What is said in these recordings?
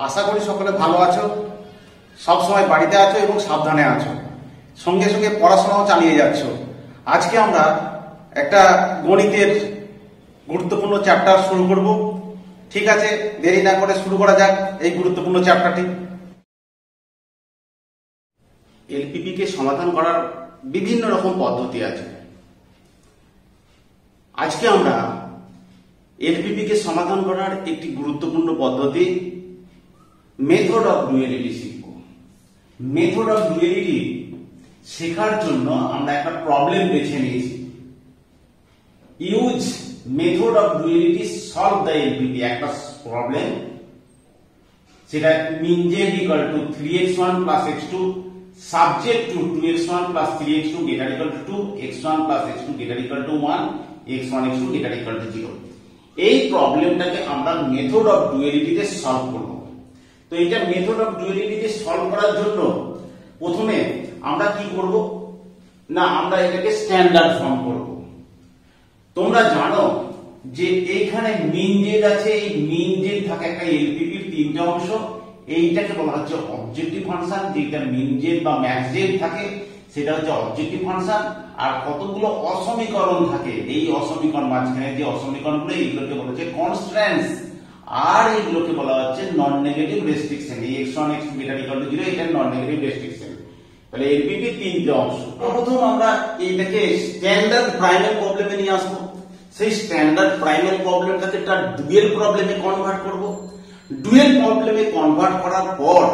আশা করি সকলে ভালো আছো, সব সময় বাড়িতে আছো এবং সাবধানে আছো, সঙ্গে সঙ্গে পড়াশোনাও চালিয়ে যাচ্ছ। আজকে আমরা একটা গণিতের গুরুত্বপূর্ণ চ্যাপ্টার শুরু করব। ঠিক আছে, দেরি না করে শুরু করা যাক এই গুরুত্বপূর্ণ চ্যাপ্টারটি। এলপিপি কে সমাধান করার বিভিন্ন রকম পদ্ধতি আছে। আজকে আমরা এলপিপি কে সমাধান করার একটি গুরুত্বপূর্ণ পদ্ধতি মেথড অফ ডুয়ালিটি শিখব। মেথড অফ ডুয়ালিটি শেখার জন্য আমরা একটা প্রবলেম বেছে নিয়েছি। Use method of duality solve the LPP, একটা প্রবলেম, সেটা মিন z equal to 3x1 plus x2 subject to 2x1 plus 3x2 greater equal two 2, x1 plus x2 greater equal two 1, x1 x2 greater equal to 0। এই প্রবলেমটাকে আমরা method of ডুয়ালিটিতে solve করব। তো এটা method of ডুয়ালিটিতে solve করার জন্য প্রথমে আমরা কি করব না, আমরা এটাকে স্ট্যান্ডার্ড ফর্ম করব। তোমরা জানো যে এইখানে মিন z আছে, এই মিন z থাকে একটা এলপিপির তিনটা অংশ। এইটাকে বলা হচ্ছে অবজেক্টিভ ফাংশন, যেটা মিন z বা ম্যাক্স z থাকে সেটা হচ্ছে অবজেক্টিভ ফাংশন। আর কতগুলো অসমীকরণ থাকে, এই অসমীকরণ মাঝখানে যে অসমীকরণগুলো এইগুলোকে বলা হচ্ছে কনস্ট্যান্টস, আর এইগুলোকে বলা হচ্ছে নন নেগেটিভ রেস্ট্রিকশন। এই x1 x2 greater equal to 0 এটা নন নেগেটিভ রেস্ট্রিকশন। তাহলে এলপিপি তিনটে অংশ। প্রথম আমরা এইটাকে স্ট্যান্ডার্ড প্রাইমাল প্রবলেমে নিয়ে আসবো। সেই স্ট্যান্ডার্ড প্রাইমাল প্রবলেমটাকে একটা ডুয়েল প্রবলেমে কনভার্ট করব। ডুয়েল প্রবলেমে কনভার্ট করার পর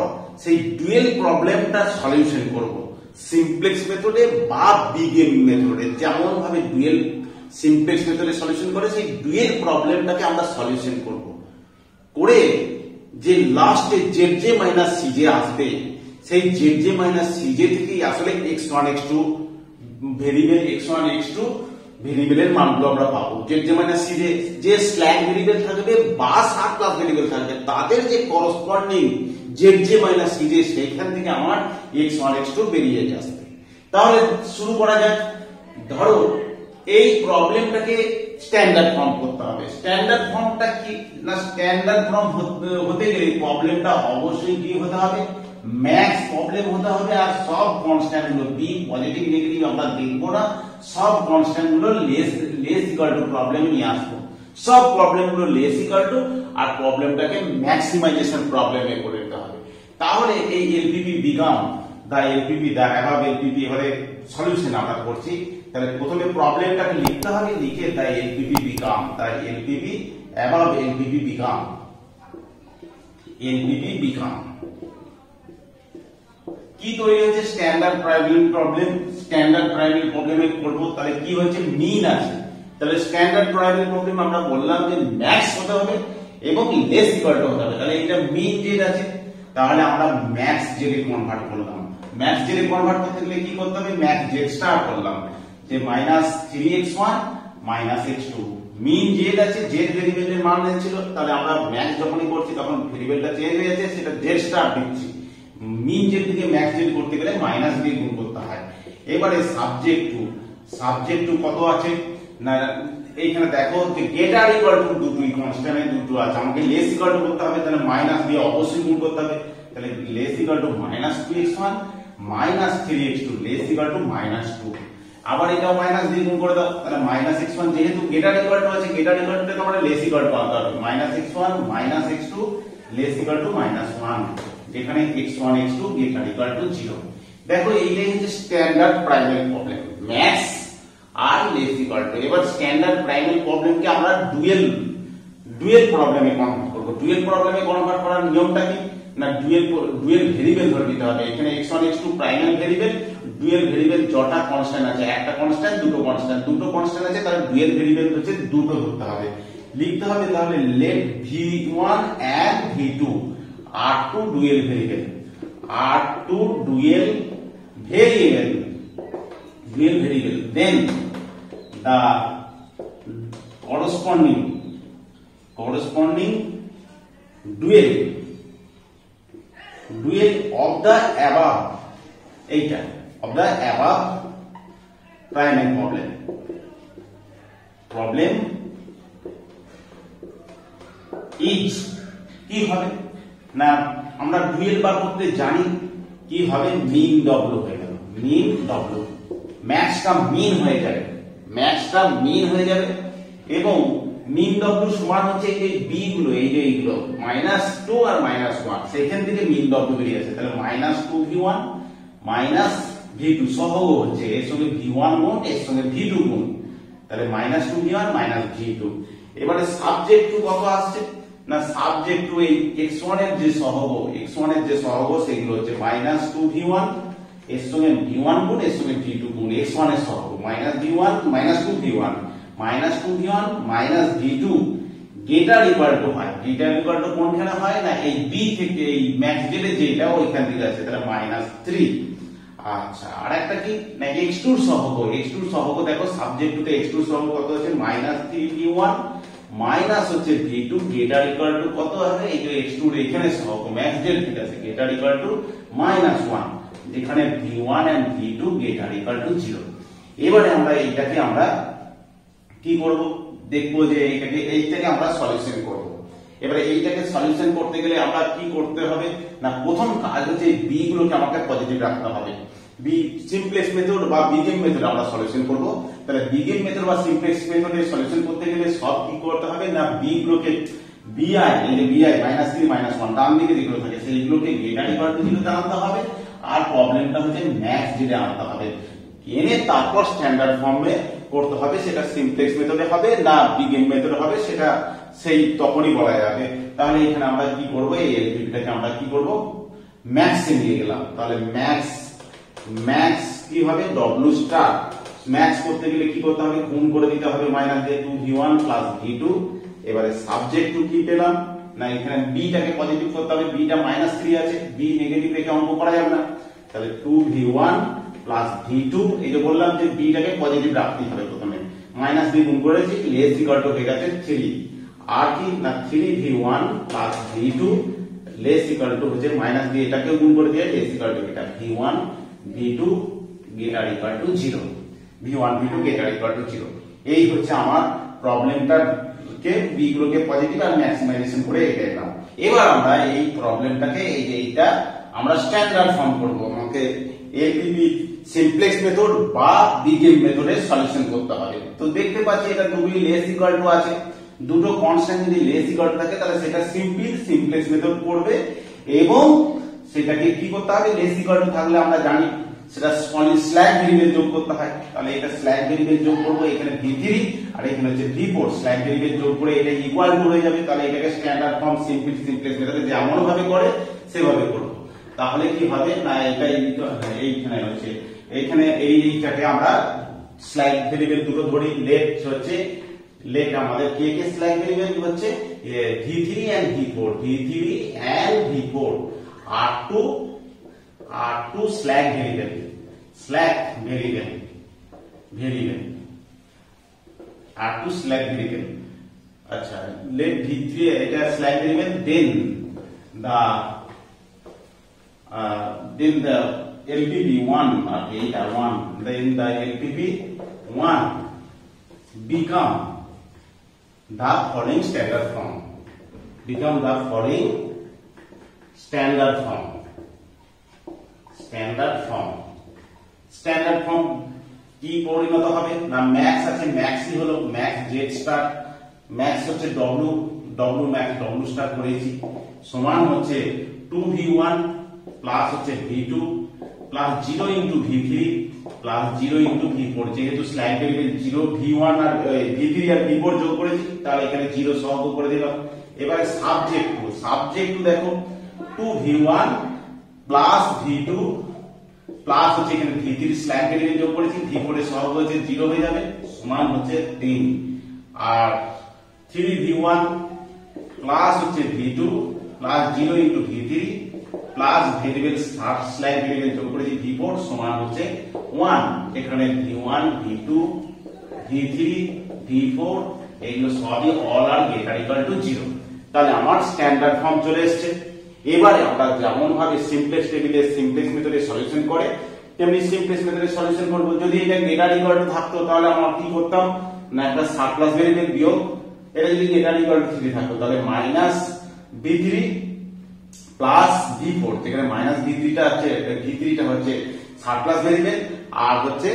সেই ডুয়েল প্রবলেমটা সলিউশন করব সিমপ্লেক্স মেথডে বা বিগ এম মেথডে। যেমন ভাবে ডুয়েল সিমপ্লেক্স মেথডে সলিউশন করে সেই ডুয়েল প্রবলেমটাকে আমরা সলিউশন করব করে যে লাস্টে জেড মাইনাস সিজে আসবে, সেই জেড মাইনাস সিজে থেকেই আসলে x1 x2 variable x1 x2 ভেরিয়েবলের মানগুলো আমরা পাবো। জেড মাইনাস সিজে যে স্ল্যাগ ভেরিয়েবল থাকবে বা সাব ক্লাস ভেরিয়েবল থাকবে তাদের যে করসপন্ডিং জেড মাইনাস সিজে সেখান থেকে আমার x1 x2 বেরিয়ে আসবে। তাহলে শুরু করা যাক। ধরো এই প্রবলেমটাকে স্ট্যান্ডার্ড ফর্ম করতে হবে। স্ট্যান্ডার্ড ফর্মটা কি না, স্ট্যান্ডার্ড ফর্ম হতে গেলে প্রবলেমটা অবশ্যই কি হতে হবে, ম্যাক্স প্রবলেম হতে হবে। আর সব কনস্ট্যান্ট গুলো বি পজিটিভ নেগেটিভ আমরা দেখবো না, সব কনস্ট্যান্ট গুলো লেস ইকুয়াল টু প্রবলেম নিয়ে আসবো। সব প্রবলেম গুলো লেস ইকুয়াল টু আর প্রবলেমটাকে ম্যাক্সিমাইজেশন প্রবলেমে করে দিতে হবে। তাহলে এই LPP become the LPP the above LPP এবারে সলিউশন আমরা করছি। তাহলে প্রথমে প্রবলেমটাকে লিখতে হবে, লিখে the LPP become, the LPP above LPP become, LPP become কি তৈরি হয়েছে, standard primal problem. Standard primal প্রবলেমে করব। তাহলে কি হয়েছে, মিন আছে। তাহলে স্ট্যান্ডার্ড প্রাইমাল প্রবলেম আমরা বললাম যে ম্যাক্স হতে হবে এবং লেস ইকুয়াল টু হতে হবে। তাহলে এটা মিন জেড আছে, তাহলে আমরা ম্যাক্স জেড এ কনভার্ট করলাম। ম্যাক্স জেড এ কনভার্ট করতে গেলে কি করতে হবে, ম্যাক্স জেড স্টার করলাম যে মাইনাস 3x1 মাইনাস x2। মিন জেড আছে, জেড ভেরিয়েবলের মান ছিল, তাহলে আমরা ম্যাক্স যখনই করছি তখন ভেরিয়েবলটা চেঞ্জ হয়ে যাচ্ছে, সেটা জেড স্টার দিচ্ছি। মিন জেড থেকে ম্যাক্স জেড করতে গেলে মাইনাস দিয়ে গুণ করতে হয়। এবারে সাবজেক্ট টু কত আছে না, এইখানে দেখো যে গ্রেটার ইকুয়াল টু দুটোই কনস্ট্যান্ট দুটো আছে, আমাকে লেস ইকুয়াল টু করতে হবে, তাহলে মাইনাস দিয়ে অবশ্যই গুণ করতে হবে। তাহলে less equal two minus 2x1 minus 3x2 less equal two minus 2। আবার এটাও মাইনাস দিয়ে গুণ করে দাও, তাহলে মাইনাস x1 যেহেতু গ্রেটার ইকুয়াল টু আছে, গ্রেটার ইকুয়াল টু থেকে আমরা লেস ইকুয়াল টু আনতে হবে। Minus x1 minus x2 less equal two minus 1, যেখানে x1 x2 greater equal to 0। দেখো এইটাই হচ্ছে স্ট্যান্ডার্ড প্রাইমাল প্রবলেম, ম্যাক্স আর লেস ইকুয়াল টু। এবার স্ট্যান্ডার্ড প্রাইমাল প্রবলেমকে আমরা ডুয়েল প্রবলেমে কনভার্ট করব। ডুয়েল প্রবলেমে কনভার্ট করার নিয়মটা কি না, ডুয়েল ভেরিয়েবল ধরে নিতে হবে। এখানে x1 x2 primal variable, dual variable যটা কনস্ট্যান্ট আছে, একটা কনস্ট্যান্ট দুটো কনস্ট্যান্ট আছে, তাহলে ডুয়েল ভেরিয়েবল হচ্ছে দুটো ধরতে হবে, লিখতে হবে। তাহলে late v1 and v2 R2 dual variable, R2 dual variable, then the corresponding dual of the above, এইটা of the above primal problem is কি হবে, না আমরা ডুয়েল বার করতে জানি কি হবে, মিন ডব্লিউ হয়ে গেল, মিন ডব্লিউ, ম্যাক্সটা মিন হয়ে যাবে, ম্যাক্সটা মিন হয়ে যাবে এবং মিন ডব্লিউ সমান হচ্ছে এই যে বি গুলো, এই যে এইগুলো -2 আর -1, সেখান থেকে মিন ডব্লিউ বেরিয়ে আসে, তাহলে -2v1 -v2 সহগ হচ্ছে এর সঙ্গে v1 গুণ এর সঙ্গে v2 গুণ, তাহলে -2v1 -v2। এবারে সাবজেক্ট টু কত আসছে না, সাবজেক্ট টু এই x1 এর যে সহগ, x1 এর যে সহগ সেগুলো হচ্ছে -2v1 এর সঙ্গে v1 গুণ এর সঙ্গে v2 গুণ, x1 এর সহগ -v1 -2v1 -2v1 -v2 গেটার equal to হয়, গেটার ইকুয়াল টু কোনখানে হয় না এই b থেকে এই ম্যাক্স জেড যেটা ওইখান থেকে আছে, তাহলে -3। আচ্ছা আর একটা কি না x2 এর সহগ, x2 এর সহগ দেখো সাবজেক্ট টু তে x2 এর সহগ কত হচ্ছে -3v1 মাইনাস হচ্ছে v2 গেটার ইকুয়াল টু কত হবে, এই যে x2 এর এখানে সহগ ম্যাক্স জেড ঠিক আছে, গেটার ইকুয়াল টু -1, যেখানে v1 and v2 গেটার equal to 0। এবারে আমরা এইটাকে আমরা কি করব, দেখবো যে এইটাকে আমরা সলিউশন করব। এবারে এইটাকে সলিউশন করতে গেলে আমরা কি করতে হবে না, প্রথম কাজ হচ্ছে বি গুলোকে আমাকে পজিটিভ রাখতে হবে। বি সিম্পলেক্স মেথড বা বিগেন মেথড আমরা সলিউশন করব, তাহলে বিগেন মেথড বা সিম্পলেক্স মেথডে সলিউশন করতে গেলে সব কি করতে হবে না, বি গুলোকে বিআই এই যে বিআই -3 -1 ডান দিকে যেগুলো থাকে সেইগুলোকে গ্রেটার ইকুয়াল টু 0 তে আনতে হবে, আর প্রবলেমটা হচ্ছে ম্যাক্স জেডে আনতে হবে, এনে তারপর স্ট্যান্ডার্ড ফর্মে করতে হবে। সেটা সিম্পলেক্স মেথডে হবে না বিগেন মেথডে হবে সেটা সেই তখনই বলা যাবে। তাহলে এখানে আমরা কি করব, এই এলপিটাকে আমরা কি করব ম্যাক্সে নিয়ে গেলাম, তাহলে ম্যাক্স কি হবে ডব্লিউ স্টার, ম্যাক্স করতে গেলে কি করতে হবে, গুণ করে দিতে হবে -2v1 v2। এবারে সাবজেক্ট টু কি পেলাম না, এখানে বি টাকে পজিটিভ করতে হবে, বি টা -3 আছে, বি নেগেটিভ রেখে অঙ্ক করা যাবে না, তাহলে 2v1 v2, এই যে বললাম যে বি টাকে পজিটিভ রাখতে হবে, প্রথমে -3 গুণ করেছি লেস ইকুয়াল টু হয়ে গেছে 3, আর কি না 3v1 v2 less equal two হচ্ছে -3, এটাকে গুণ করে দিয়ে লেস ইকুয়াল টু এটা v1 v2 greater equal to 0, v1 v2 greater equal to 0। এই হচ্ছে আমার প্রবলেমটাকে বি গুলোকে পজিটিভ আর ম্যাক্সিমাইজেশন করে এঁকেলাম। এবার আমরা এই প্রবলেমটাকে এই যে এইটা আমরা স্ট্যান্ডার্ড ফর্ম করব, আমাকে এলপিপি সিম্পলেক্স মেথড বা বিগেন মেথডে সলিউশন করতে হবে। তো দেখতে পাচ্ছি এটা দুটোই লেস ইকুয়াল টু আছে, দুটো কনস্ট্যান্ট যদি লেস ইকুয়াল টু থাকে তাহলে সেটা সিম্পলি সিম্পলেক্স মেথড করবে, এবং সেটাকে কি করতে হবে, লেস ইকুয়াল টু থাকলে আমরা জানি সেটা স্ল্যাগ ভেরিয়েবল যোগ করতে হয়, তাহলে এটা স্ল্যাগ ভেরিয়েবল যোগ করব, এখানে v3 আর এখানে হচ্ছে v4, স্ল্যাগ ভেরিয়েবল যোগ করে এটা ইকুয়াল টু হয়ে যাবে, তাহলে এটাকে স্ট্যান্ডার্ড ফর্ম সিম্পলেক্স মেথডে যেমন ভাবে করে সেভাবে করব। তাহলে কি হবে না, এটা এইখানে হচ্ছে এইখানে এইটাকে আমরা স্ল্যাগ ভেরিয়েবল দুটো ধরি, লেট হচ্ছে লেট আমাদের কে কে স্ল্যাগ ভেরিয়েবল হচ্ছে v3 and v4, v3 and v4 r2 slack variable r2 slack variable. আচ্ছা লেট v3 এটা slack variable, then the LPP1 then the LPP1 become the following standard form, standard form কি পরিণত হবে না, max আছে, ম্যাক্সই হলো max Z star, max হচ্ছে w max w star করেছি, সমান হচ্ছে 2v1 প্লাস হচ্ছে v2 plus 0 into v3 plus 0 into v4, যেহেতু স্ল্যাগ ভেরিয়েবল 0 v1 আর v3 আর v4 যোগ করেছি তাহলে এখানে 0 সহগ করে দিলাম। এবারে সাবজেক্ট টু দেখো 2v1 প্লাস v2 প্লাস হচ্ছে এখানে v3 স্ল্যাগ ভেরিয়েবল যোগ করেছি, v4 এর সহগ হচ্ছে 0 হয়ে যাবে, সমান হচ্ছে 3, আর 3v1 প্লাস হচ্ছে v2 plus 0 into v3 plus variable slug variable যোগ করেছি v4 সমান হচ্ছে 1, এখানে v1 v2 v3 v4 এগুলো সবই all are greater equal to 0। তাহলে আমার স্ট্যান্ডার্ড ফর্ম চলে এসেছে। এবারে আমরা যেমন ভাবে সিম্পলেক্স টেবিলে সিম্পলেক্স মেথডে সলিউশন করে তেমনি সিম্পলেক্স মেথডে সলিউশন করব। যদি এটা গ্রেটার ইকুয়াল টু থাকতো তাহলে আমরা কি করতাম না একটা সারপ্লাস ভেরিয়েবল বিয়োগ, এটা যদি গ্রেটার ইকুয়াল টু 3 থাকতো তাহলে -v3 প্লাস v4, যেখানে মাইনাস v3টা আছে, v3টা হচ্ছে সারপ্লাস ভেরিয়েবল আর হচ্ছে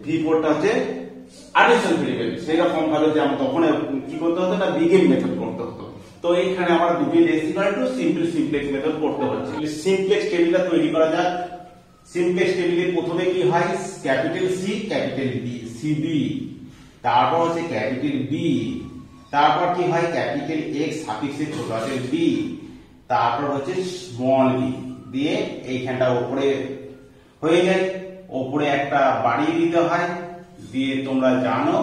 v4 টা হচ্ছে অ্যাডিশন ভেরিয়েবল। সেই রকম ভাবে যে আমরা তখন কি করতে হতো না বিগিন মেথড করতে হতো। তো এইখানে আমরা দুটি less equal two simplex method করতে হচ্ছে। সিমপ্লেক্স টেবিলটা তৈরি করা যাক। সিমপ্লেক্স টেবিলে প্রথমে কি হয়, capital C capital B, CB, তারপর হচ্ছে ক্যাপিটাল বি, তারপর কি হয় ক্যাপিটাল এক্স সাফিক্সে ছোট হাতের বি, তারপর হচ্ছে স্মল বি দিয়ে এইখানটা উপরে হয়ে যায়। উপরে একটা বাড়িয়ে দিতে হয়, দিয়ে তোমরা জানো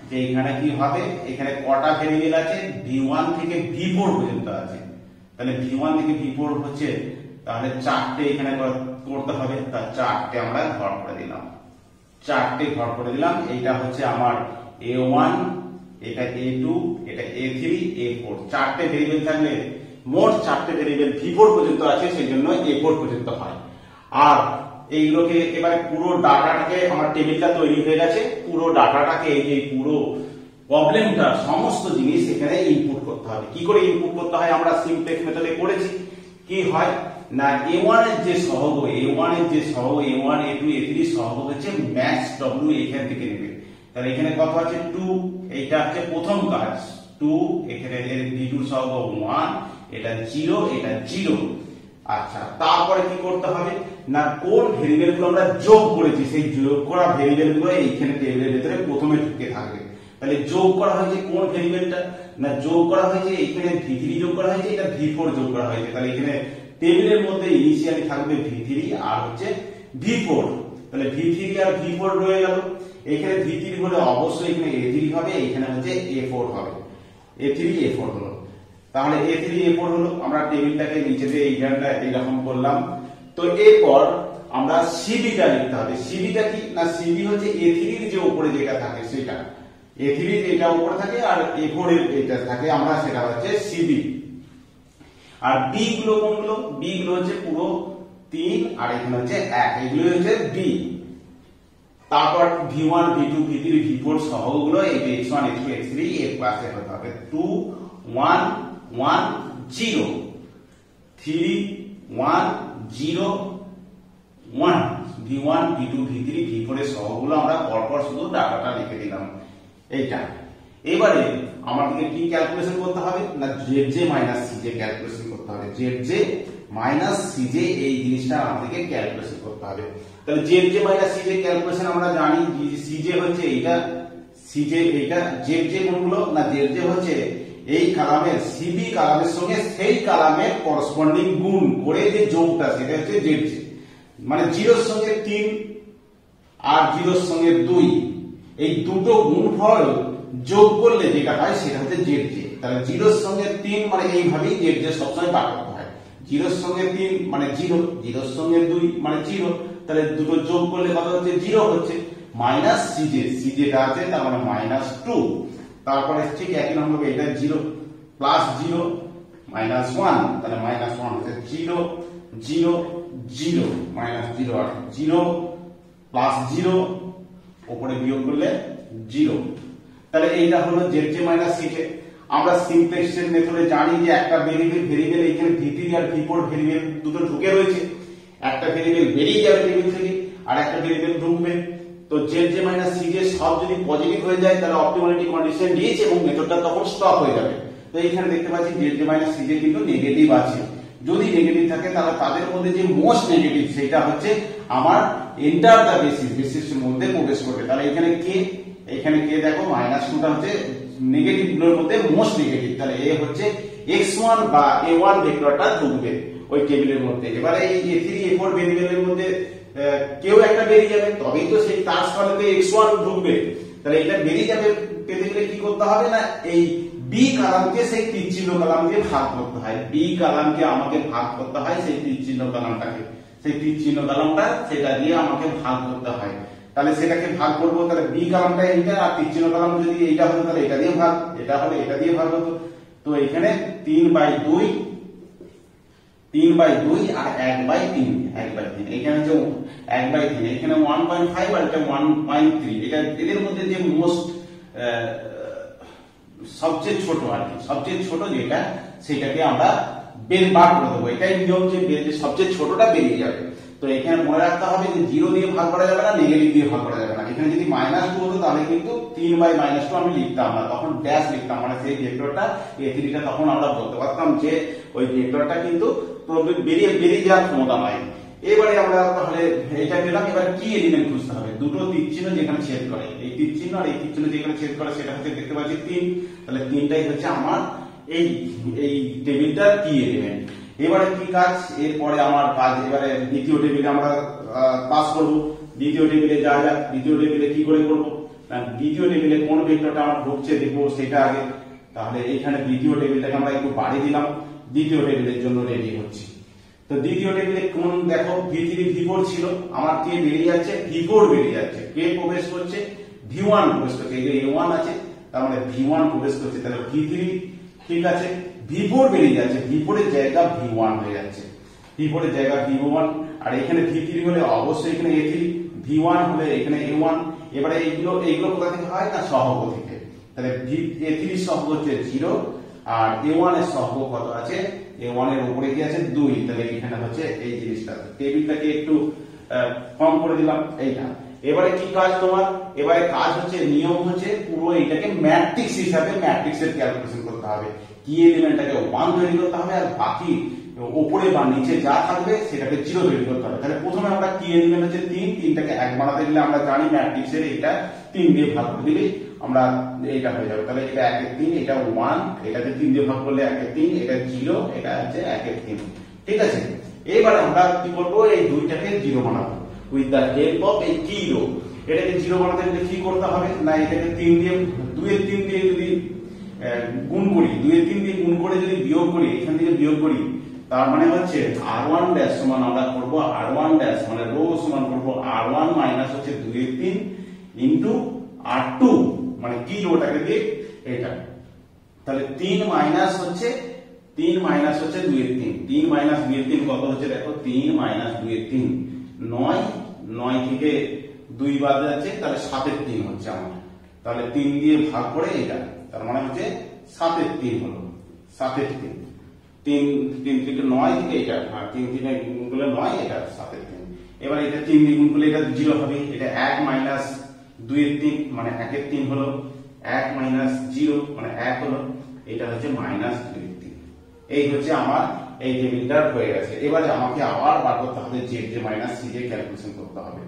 যে এখানে কি হবে, এখানে কটা ভেরিয়েবল আছে, v1 থেকে v4 পর্যন্ত আছে। তাহলে v1 থেকে v4 হচ্ছে, তাহলে চারটে এখানে করতে হবে। তার চারটে আমরা ঘর করে দিলাম, চারটে ঘর করে দিলাম। এইটা হচ্ছে আমার a1, এটা a2, এটা a3, a4। চারটে ভেরিয়েবল থাকলে মোট চারটে ভেরিয়েবল v4 পর্যন্ত আছে, সেই জন্য a4 পর্যন্ত হয়। আর এইগুলোকে এবারে পুরো ডাটাটাকে, আমার টেবিলটা তৈরি হয়ে গেছে, পুরো ডাটাটাকে এই যে পুরো প্রবলেমটা সমস্ত জিনিস এখানে ইনপুট করতে হবে। কি করে ইনপুট করতে হয় আমরা সিমপ্লেক্স মেথডে করেছি। কি হয় না a1 এর যে সহগ, a1 এর যে সহগ, a1 a2 a3 সহগ হচ্ছে ম্যাক্স w এখান থেকে নেবে। তাহলে এখানে কত আছে 2, এইটা হচ্ছে প্রথম কাজ 2, এখানে এর v2 সহগ 1, এটা 0, এটা 0। আচ্ছা, তারপরে কি করতে হবে না কোন ভেরিয়েবল গুলো আমরা যোগ করেছি সেই যোগ করা ভেরিয়েবল গুলো এইখানে টেবিলের ভিতরে প্রথমে ঢুকে থাকবে। তাহলে যোগ করা হয়েছে কোন ভেরিয়েবলটা না যোগ করা হয়েছে এখানে v3 যোগ করা হয়েছে, এটা v4 যোগ করা হয়েছে। তাহলে এখানে টেবিলের মধ্যে ইনিশিয়ালি থাকবে v3 আর হচ্ছে v4। তাহলে v3 আর v4 রয়ে গেল। এখানে v3 হলে অবশ্যই এখানে a3 হবে, এখানে হচ্ছে a4 হবে, a3 a4 হলো। তাহলে a3 a4 হলো। আমরা টেবিলটাকে নিচেতে এইখানটা এইরকম করলাম। তো এরপর আমরা সিবিটা লিখতে হবে। সিবিটা কি না সিবি হচ্ছে a3 এর যে উপরে যেটা থাকে সেটা, a3 এটা উপরে থাকে আর a4 এর এটা থাকে, আমরা সেটা হচ্ছে সিবি। আর বি গুলো কোনগুলো, বি গুলো হচ্ছে পুরো 3 আর এখানে হচ্ছে 1, এগুলো হচ্ছে বি। তারপর v1 v2 v3 v4 সহগগুলো এই x1 x2 x3 এর ক্লাসে হতে হবে 2 1 1 0 3 1 0 1। v1 v2 v3 v4 এর সহগগুলো আমরা পরপর শুধু ডাটাটা লিখে দিলাম এইটা। এবারে আমাদেরকে কি ক্যালকুলেশন করতে হবে না zj মাইনাস cj ক্যালকুলেশন করতে হবে। zj মাইনাস cj এই জিনিসটা আমাদেরকে ক্যালকুলেশন করতে হবে। তাহলে zj মাইনাস cj ক্যালকুলেশন আমরা জানি, cj হচ্ছে এইটা, cj এইটা, zj কোনগুলো না zj হচ্ছে এই কলামের cb কলামের সঙ্গে সেই কলামের করেসপন্ডিং গুণ করে যে যোগটা সেটা হচ্ছে zj। মানে 0 এর সঙ্গে 3 আর 0 এর সঙ্গে 2, এই দুটো গুণফল যোগ করলে যেটা হয় সেটা হচ্ছে zj। তাহলে 0 এর সঙ্গে 3 মানে এইভাবেই zj সবসময় বার করতে হয়। 0 এর সঙ্গে 3 মানে 0, 0 এর সঙ্গে 2 মানে 0, তাহলে দুটো যোগ করলে কত হচ্ছে 0 হচ্ছে। মাইনাস cj, cjটা আছে তার মানে -2। তারপরে ঠিক একই রকম ভাবে এটা 0 প্লাস 0 মাইনাস 1, তাহলে -1 হচ্ছে 0 0 0 -0 আর 0 প্লাস 0 উপরে বিয়োগ করলে 0। তাহলে এইটা হলো zj মাইনাস cj। আমরা সিমপ্লেক্সের মেথডে জানি যে একটা ভেরিয়েবল এখানে v3 আর v4 ভেরিয়েবল দুটো ঢুকে রয়েছে, একটা ভেরিয়েবল বেরিয়ে যাবে টেবিল থেকে আর একটা ভেরিয়েবল ঢুকবে। তো zj মাইনাস cj সব যদি পজিটিভ হয়ে যায় তাহলে অপটিমালিটি কন্ডিশন দিয়েছে এবং মেথডটা তখন স্টপ হয়ে যাবে। তো এইখানে দেখতে পাচ্ছি zj মাইনাস cj কিন্তু নেগেটিভ আছে। যদি নেগেটিভ থাকে তাহলে তাদের মধ্যে যে মোস্ট নেগেটিভ সেটা হচ্ছে আমার এন্টার দা বেসিসের মধ্যে প্রবেশ করবে। তাহলে এখানে কে দেখো -2টা হচ্ছে নেগেটিভ গুলোর মধ্যে মোস্ট নেগেটিভ। তাহলে এ হচ্ছে x1 বা a1 ভেক্টরটা ঢুকবে ওই টেবিলের মধ্যে। এবারে এই a3 a4 ভেরিয়েবলের মধ্যে কেউ একটা বেরিয়ে যাবে, তবেই তো সেই তার সাথে x1 ঢুকবে। তাহলে এটা বেরিয়ে যাবে পেতে গেলে কি করতে হবে না এই বি কলামকে সেই তীরচিহ্ন কলাম দিয়ে ভাগ করতে হয়। বি কলামকে আমাকে ভাগ করতে হয় সেই তীরচিহ্ন কলামটাকে, সেই তীরচিহ্ন কলামটা সেটা দিয়ে আমাকে ভাগ করতে হয়। তাহলে সেটাকে ভাগ করবো, তাহলে বি কলামটা এইটা আর তীরচিহ্ন কলাম যদি এইটা হতো তাহলে এটা দিয়ে ভাগ, এটা হলে এটা দিয়ে ভাগ হতো। তো এখানে 3/2 আর 1/3 এখানে হচ্ছে 1/3, এখানে 1.5 আর এটা 1.3। এটা এদের মধ্যে যে মোস্ট সবচেয়ে ছোট আর কি, সবচেয়ে ছোট যেটা সেটাকে আমরা বার করে দেবো। এটাই নিয়ম যে সবচেয়ে ছোটটা বেরিয়ে যাবে। তো এখানে মনে রাখতে হবে যে 0 দিয়ে ভাগ করা যাবে না, নেগেটিভ দিয়ে ভাগ করা যাবে না। এখানে যদি -2 হতো তাহলে কিন্তু 3/-2 আমি লিখতাম না, তখন ড্যাশ লিখতাম, মানে সেই ভেক্টরটা a3টা তখন আমরা বলতে পারতাম যে ওই ভেক্টরটা কিন্তু বেরিয়ে যাওয়ার ক্ষমতা নাই। এবারে আমরা তাহলে এটা পেলাম। এবার কি এলিমেন্ট খুঁজতে হবে? দুটো তীর চিহ্ন যেখানে ছেদ করে, এই তীর চিহ্ন আর এই তীর চিহ্ন যেখানে ছেদ করে সেটা হচ্ছে দেখতে পাচ্ছি 3। তাহলে 3টাই হচ্ছে আমার এই টেবিলটার কি এলিমেন্ট। এবারে কি কাজ? এরপরে আমার কাজ এবারে দ্বিতীয় টেবিলে আমরা পাস করব। দ্বিতীয় টেবিলে যা যাক, দ্বিতীয় টেবিলে কি করে করব? দ্বিতীয় টেবিলে কোন ভেক্টরটা আমার ঢুকছে দেখবো সেটা আগে। তাহলে এইখানে দ্বিতীয় টেবিলটাকে আমরা একটু বাড়িয়ে দিলাম, দ্বিতীয় টেবিলের জন্য রেডি হচ্ছি। তো দ্বিতীয় টেবিলে কোন দেখো v3 v4 ছিল, আমার কে বেরিয়ে যাচ্ছে? v4 বেরিয়ে যাচ্ছে। কে প্রবেশ করছে? v1 প্রবেশ করছে। এই যে a1 আছে তার মানে v1 প্রবেশ করছে, তাহলে v3 ঠিক আছে। v4 বেরিয়ে যাচ্ছে, v4 এর জায়গা v1 হয়ে যাচ্ছে, v4 এর জায়গা v1। আর এখানে v3 হলে অবশ্যই এখানে a3, v1 হলে এখানে a1। এবারে এইগুলো কোথা থেকে হয় না? সহগ থেকে। তাহলে a3 এর সহগ হচ্ছে 0 আর a1 এর সহগ কত আছে? a1 এর উপরে কি আছে? 2। তাহলে এখানে হচ্ছে এই জিনিসটা, টেবিলটাকে একটু কম করে দিলাম এইটা। এবারে কি কাজ তোমার? এবারে কাজ হচ্ছে, নিয়ম হচ্ছে পুরো এইটাকে ম্যাট্রিক্স হিসাবে ম্যাট্রিক্সের ক্যালকুলেশন করতে হবে। কি এলিমেন্টটাকে 1 তৈরি করতে হবে আর বাকি উপরে বা নিচে যা থাকবে সেটাকে 0 তৈরি করতে হবে। তাহলে প্রথমে আমরা কি এলিমেন্ট হচ্ছে 3, 3টাকে 1 বানাতে গেলে আমরা জানি ম্যাট্রিক্সের এটা 3 দিয়ে ভাগ করে দিলে আমরা এইটা হয়ে যাবে। তাহলে এটা 1 এর 3, এটা 1, এটাকে 3 দিয়ে ভাগ করলে 1 এর 3, এটা 0, এটা হচ্ছে 1 এর 3। ঠিক আছে। এবারে আমরা কি করব? এই দুইটাকে 0 বানাবো উইথ দা হেল্প অফ এই কি রো। এটাকে 0 বানাতে গেলে কি করতে হবে না, এটাকে 3 দিয়ে 2 এর 3 দিয়ে যদি গুণ করি, 2 এর 3 দিয়ে গুণ করে যদি বিয়োগ করি, এখান থেকে বিয়োগ করি, তার মানে হচ্ছে r1 ড্যাশ সমান আমরা করব r1 ড্যাশ মানে রো সমান করব r1 মাইনাস হচ্ছে 2 এর 3 ইনটু r2 মানে কি রোটাকে দিয়ে এটা। তাহলে 3 মাইনাস হচ্ছে 2 এর 3, 3 মাইনাস 2 এর 3 কত হচ্ছে দেখো? 3 মাইনাস 2 এর 3 9, 9 থেকে 2 বাদ যাচ্ছে, তাহলে 7 এর 3 হচ্ছে আমার। তাহলে 3 দিয়ে ভাগ করে এটা, তার মানে হচ্ছে 7 এর 3 হলো, 7 এর 3, 3 থেকে 9 থেকে এটা, 3 থেকে গুণ করলে 9, এটা 7 এর 3। এবার এটা 3 দিয়ে গুণ করলে এটা 0 হবে। এটা 1 মাইনাস 2 এর 3 মানে 1 এর 3 হলো, 1 মাইনাস 0 মানে 1 হলো, এটা হচ্ছে মাইনাস 2 এর 3। এই হচ্ছে আমার এই টেবিলটা হয়ে গেছে। এবারে আমাকে আবার বার করতে হবে zj মাইনাস cj ক্যালকুলেশন করতে হবে।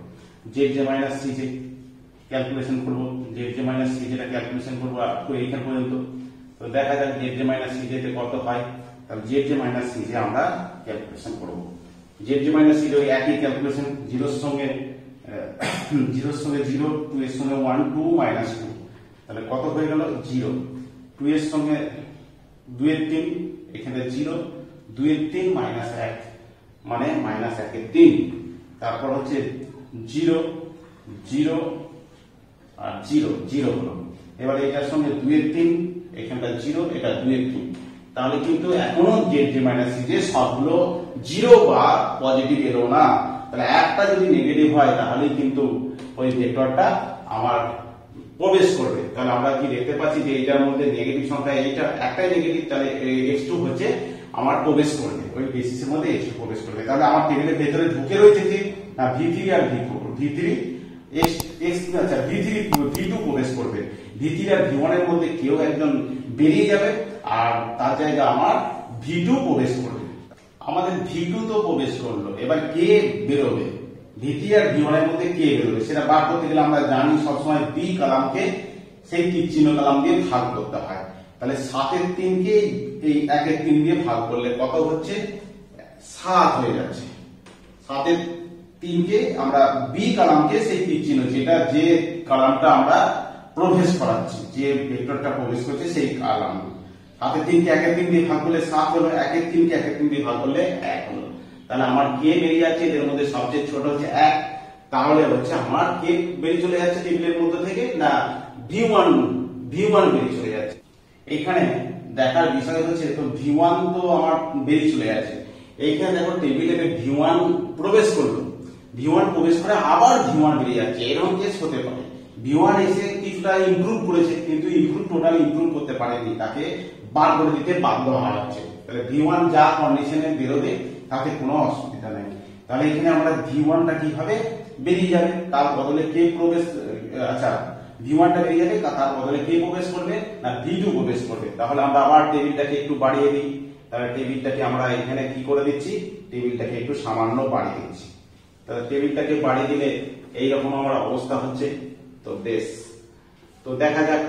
zj মাইনাস cj ক্যালকুলেশন করব, zj মাইনাস cj টা ক্যালকুলেশন করব এইখান পর্যন্ত। তো দেখা যাক zj মাইনাস cj তে কত হয়। তাহলে zj মাইনাস cj আমরা ক্যালকুলেশন করব। zj মাইনাস cj ওই একই ক্যালকুলেশন, 0 এর সঙ্গে 0, 2 এর সঙ্গে 1, 2 মাইনাস 2, তাহলে কত হয়ে গেল? 0। 2 এর সঙ্গে 2 এর 3, এখানে 0, 2 এর 3 মাইনাস 1 মানে মাইনাস 1 এর 3। তারপর হচ্ছে 0, 0 আর 0, 0 হলো। এবারে এটার সঙ্গে 2 এর 3, এখানটা 0, এটা 2 এর 3। তাহলে কিন্তু এখনো zj মাইনাস cj সবগুলো 0 বা পজিটিভ এলো না। তাহলে একটা যদি নেগেটিভ হয় তাহলে কিন্তু ওই ভেক্টরটা আমার প্রবেশ করবে। তাহলে আমরা কি দেখতে পাচ্ছি যে এটার মধ্যে নেগেটিভ সংখ্যা, এইটা একটাই নেগেটিভ, তাহলে x2 হচ্ছে আমার প্রবেশ করবে, ওই বেসিসের মধ্যে x2 প্রবেশ করবে। তাহলে আমার টেবিলের ভেতরে ঢুকে রয়েছে কি না v3 আর v4, v3 আচ্ছা v2 প্রবেশ করবে, v3 আর v1 এর মধ্যে কেউ একজন বেরিয়ে যাবে আর তার জায়গায় আমার v2 প্রবেশ করবে। আমাদের v2 তো প্রবেশ করলো, এবার কে বেরোবে? v3 আর v1 এর মধ্যে কে বেরোবে সেটা বার করতে গেলে আমরা জানি সবসময় b কলামকে সেই তীর চিহ্ন কলাম দিয়ে ভাগ করতে হয়। তাহলে 7 এর 3 কে এই 1 এর 3 দিয়ে ভাগ করলে কত হচ্ছে? 7 হয়ে যাচ্ছে। 7 এর 3 কে আমরা b কলামকে সেই তীর চিহ্ন, যেটা যে কলামটা আমরা প্রবেশ করাচ্ছি, যে ভেক্টরটা প্রবেশ করছে সেই কলাম, 7 এর 3 কে 1 এর 3 দিয়ে ভাগ করলে 7 হলো, 1 এর 3 কে 1 এর 3 দিয়ে ভাগ করলে 1 হলো। তাহলে আমার কে বেরিয়ে যাচ্ছে? এদের মধ্যে সবচেয়ে ছোট হচ্ছে 1। তাহলে হচ্ছে আমার কে বেরিয়ে চলে যাচ্ছে টেবিলের মধ্যে থেকে না v1 বেরিয়ে চলে যাচ্ছে। এখানে দেখার বিষয় হচ্ছে তো v1 তো আমার বেরিয়ে চলে যাচ্ছে, এইখানে দেখো টেবিলে v1 প্রবেশ করলো, v1 প্রবেশ করে আবার v1 বেরিয়ে যাচ্ছে। এরকম কেস হতে পারে v1 এসে কিছুটা ইমপ্রুভ করেছে কিন্তু টোটালি ইমপ্রুভ করতে পারেনি, তাকে বার করে দিতে বাধ্য হওয়া হচ্ছে। তাহলে V1 যা কন্ডিশনে বেরোবে তাতে কোনো অসুবিধা নেই। তাহলে এখানে আমরা V1টা কি হবে বেরিয়ে যাবে, তার বদলে কে প্রবেশ, আচ্ছা V1টা বেরিয়ে যাবে, তার বদলে কে প্রবেশ করবে না V2 প্রবেশ করবে। তাহলে আমরা আবার টেবিলটাকে একটু বাড়িয়ে দিই, তাহলে টেবিলটাকে আমরা এখানে কি করে দিচ্ছি, টেবিলটাকে একটু সামান্য বাড়িয়ে দিচ্ছি। তাহলে টেবিলটাকে বাড়িয়ে দিলে এইরকম আমার অবস্থা হচ্ছে। তো বেশ, তো দেখা যাক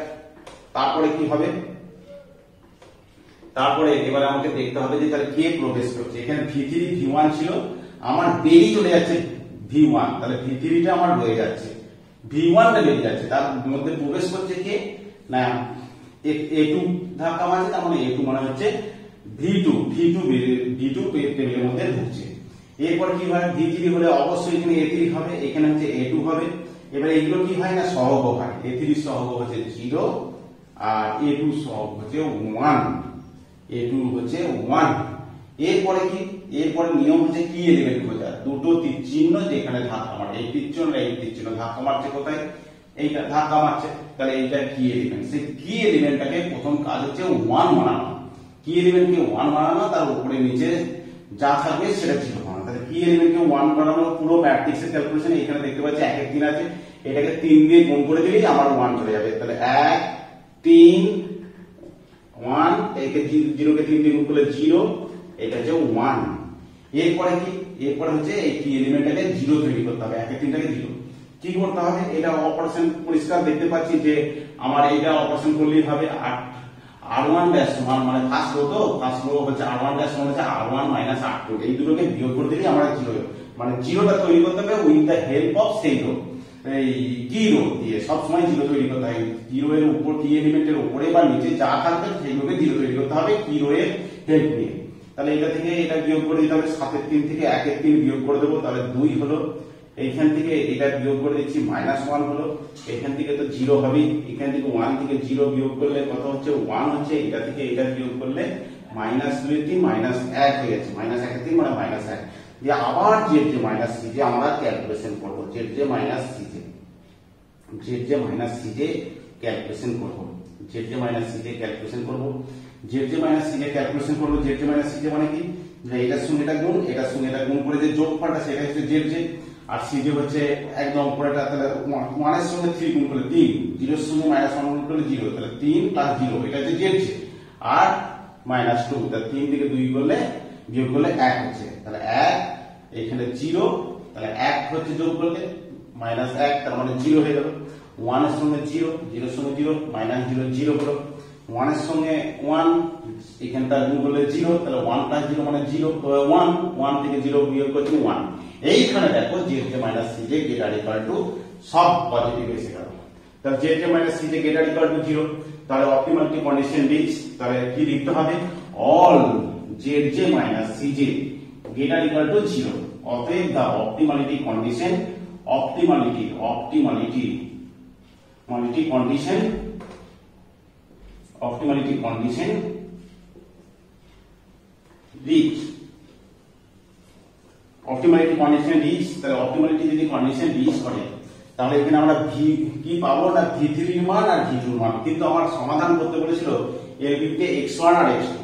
তারপরে কি হবে। তারপরে এবারে আমাকে দেখতে হবে যে তাহলে কে প্রবেশ করছে। এখানে V3 V1 ছিল, আমার বেরিয়ে চলে যাচ্ছে V1, তাহলে V3টা আমার রয়ে যাচ্ছে, V1টা বেরিয়ে যাচ্ছে, তার মধ্যে প্রবেশ করছে কে না A2 ধাক্কা মারছে, তার মানে A2 মানে হচ্ছে V2 টেবিলের মধ্যে ঢুকছে। এরপর কি হয়, V3 হলে অবশ্যই এখানে A3 হবে, এখানে হচ্ছে A2 হবে। এবারে এগুলো কি হয় না সহগ হয়, A3 সহগ হচ্ছে 0 আর A2 সহগ হচ্ছে 1, A2 হচ্ছে 1। এরপরে কি, এরপরে নিয়ম হচ্ছে কি এলিমেন্ট খোঁজা, দুটো তীর চিহ্ন যেখানে ধাক্কা মারে, এই তীর চিহ্ন এই তীর চিহ্ন ধাক্কা মারছে কোথায়, এইটা ধাক্কা মারছে, তাহলে এইটা কি এলিমেন্ট। সেই কি এলিমেন্টটাকে প্রথম কাজ হচ্ছে 1 বানানো, কি এলিমেন্টকে 1 বানানো, তার উপরে নিচে যা থাকবে সেটা 0 বানানো। তাহলে কি এলিমেন্টকে 1 বানানো পুরো ম্যাট্রিক্সের ক্যালকুলেশন এখানে দেখতে পাচ্ছি 1 1 3 আছে, এটাকে 3 দিয়ে গুণ করে দিলেই আমার 1 চলে যাবে। তাহলে 1 3 1, একে 0 কে 3 দিয়ে গুণ করলে 0, এটা হচ্ছে 1। এরপরে কি, এরপরে হচ্ছে এই কি এলিমেন্টটাকে 0 তৈরি করতে হবে, 1 3টাকে 0 কি করতে হবে, এটা অপারেশন পরিষ্কার দেখতে পাচ্ছি যে আমার এটা অপারেশন করলেই হবে। R1 ড্যাশ সমান মানে ফার্স্ট রো, তো ফার্স্ট রো হচ্ছে R1 ড্যাশ সমান হচ্ছে R1 মাইনাস R2, এই দুটোকে বিয়োগ করে দিলেই আমরা 0 মানে 0টা তৈরি করতে হবে উইথ দ্য হেল্প অফ সেই রো, এই কি রো দিয়ে সবসময় 0 তৈরি করতে হয়। কি রো এর উপর, কি এলিমেন্টের উপরে বা নিচে যা থাকবে সেইগুলোকে 0 তৈরি করতে হবে কি রো এর হেল্প নিয়ে। তাহলে এটা থেকে এটা বিয়োগ করে দিতে হবে, 7 এর 3 থেকে 1 এর 3 বিয়োগ করে দেবো, তাহলে 2 হলো। এইখান থেকে এটা বিয়োগ করে দিচ্ছি -1 হলো, এখান থেকে তো 0 হবে, এখান থেকে 1 থেকে 0 বিয়োগ করলে কত হচ্ছে 1 হচ্ছে, এটা থেকে এটা বিয়োগ করলে -2 এর 3 -1 হয়ে গেছে, -1 এর 3 মানে -1 দিয়ে আবার z যে মাইনাস c যে আমরা ক্যালকুলেশন করব, z যে মাইনাস c যে ক্যালকুলেশন করব, z যে মাইনাস c যে ক্যালকুলেশন করব, z যে মাইনাস c যে ক্যালকুলেশন করব। z যে মাইনাস c যে মানে কি, এটার সঙ্গে এটা গুণ, এটার সঙ্গে এটা গুণ করে যে যোগফলটা সেটা হচ্ছে z যে, আর c যে হচ্ছে একদম উপরেটা, তাহলে 1 এর সঙ্গে 3 গুণ করলে 3, 0 এর সঙ্গে -1 গুণ করলে 0, তাহলে 3 + 0 এটা হচ্ছে z যে, আর -2, তাহলে 3 থেকে 2 করলে বিয়োগ করলে 1 হচ্ছে, তাহলে 1 এখানে 0, তাহলে 1 হচ্ছে যোগ করলে -1 তার মানে 0 হয়ে গেল। 1 এর সঙ্গে 0, 0 এর সঙ্গে 0, -0 0 হলো, 1 এর সঙ্গে 1 এখানটা গুণ করলে 0, তাহলে 1 + 0 মানে 0, 1 থেকে 0 বিয়োগ করছি 1। এইখানে দেখো z যে মাইনাস c যে গ্রেটার ইকুয়াল টু সব পজিটিভ এসে গেল, তাহলে z যে মাইনাস c যে গ্রেটার ইকুয়াল টু 0, তাহলে অপটিমালিটি কন্ডিশন রিচ, তাহলে কি লিখতে হবে, অল z যে মাইনাস c যে গ্রেটার ইকুয়াল টু 0, অতএব the optimality condition reach, optimality condition reach, তাহলে অপটিমালিটি যদি কন্ডিশন রিচ করে তাহলে এখানে আমরা কি পাবো না V3 এর মান আর V2 এর মান, কিন্তু আমার সমাধান করতে বলেছিল এর ভিত্তিতে x1 আর x2,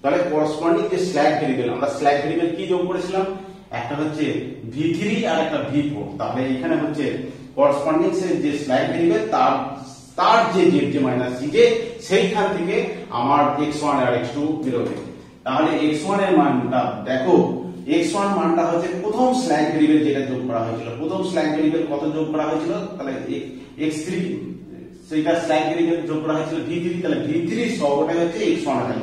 তাহলে করসপন্ডিং যে স্ল্যাক ভেরিয়েবল, আমরা স্ল্যাক ভেরিয়েবল কি যোগ করেছিলাম, একটা হচ্ছে V3 আর একটা V4, তাহলে এখানে হচ্ছে করসপন্ডিং যে স্ল্যাক ভেরিয়েবল তার যে z যে মাইনাস c যে সেইখান থেকে আমার x1 আর x2 বেরোবে। তাহলে x1 এর মানটা দেখো, x1 মানটা হচ্ছে প্রথম স্ল্যাক ভেরিয়েবল যেটা যোগ করা হয়েছিল, প্রথম স্ল্যাক ভেরিয়েবল কত যোগ করা হয়েছিল, তাহলে x3 সেইটা স্ল্যাক ভেরিয়েবল যোগ করা হয়েছিল V3, তাহলে V3 সবটাই হচ্ছে x1 এর,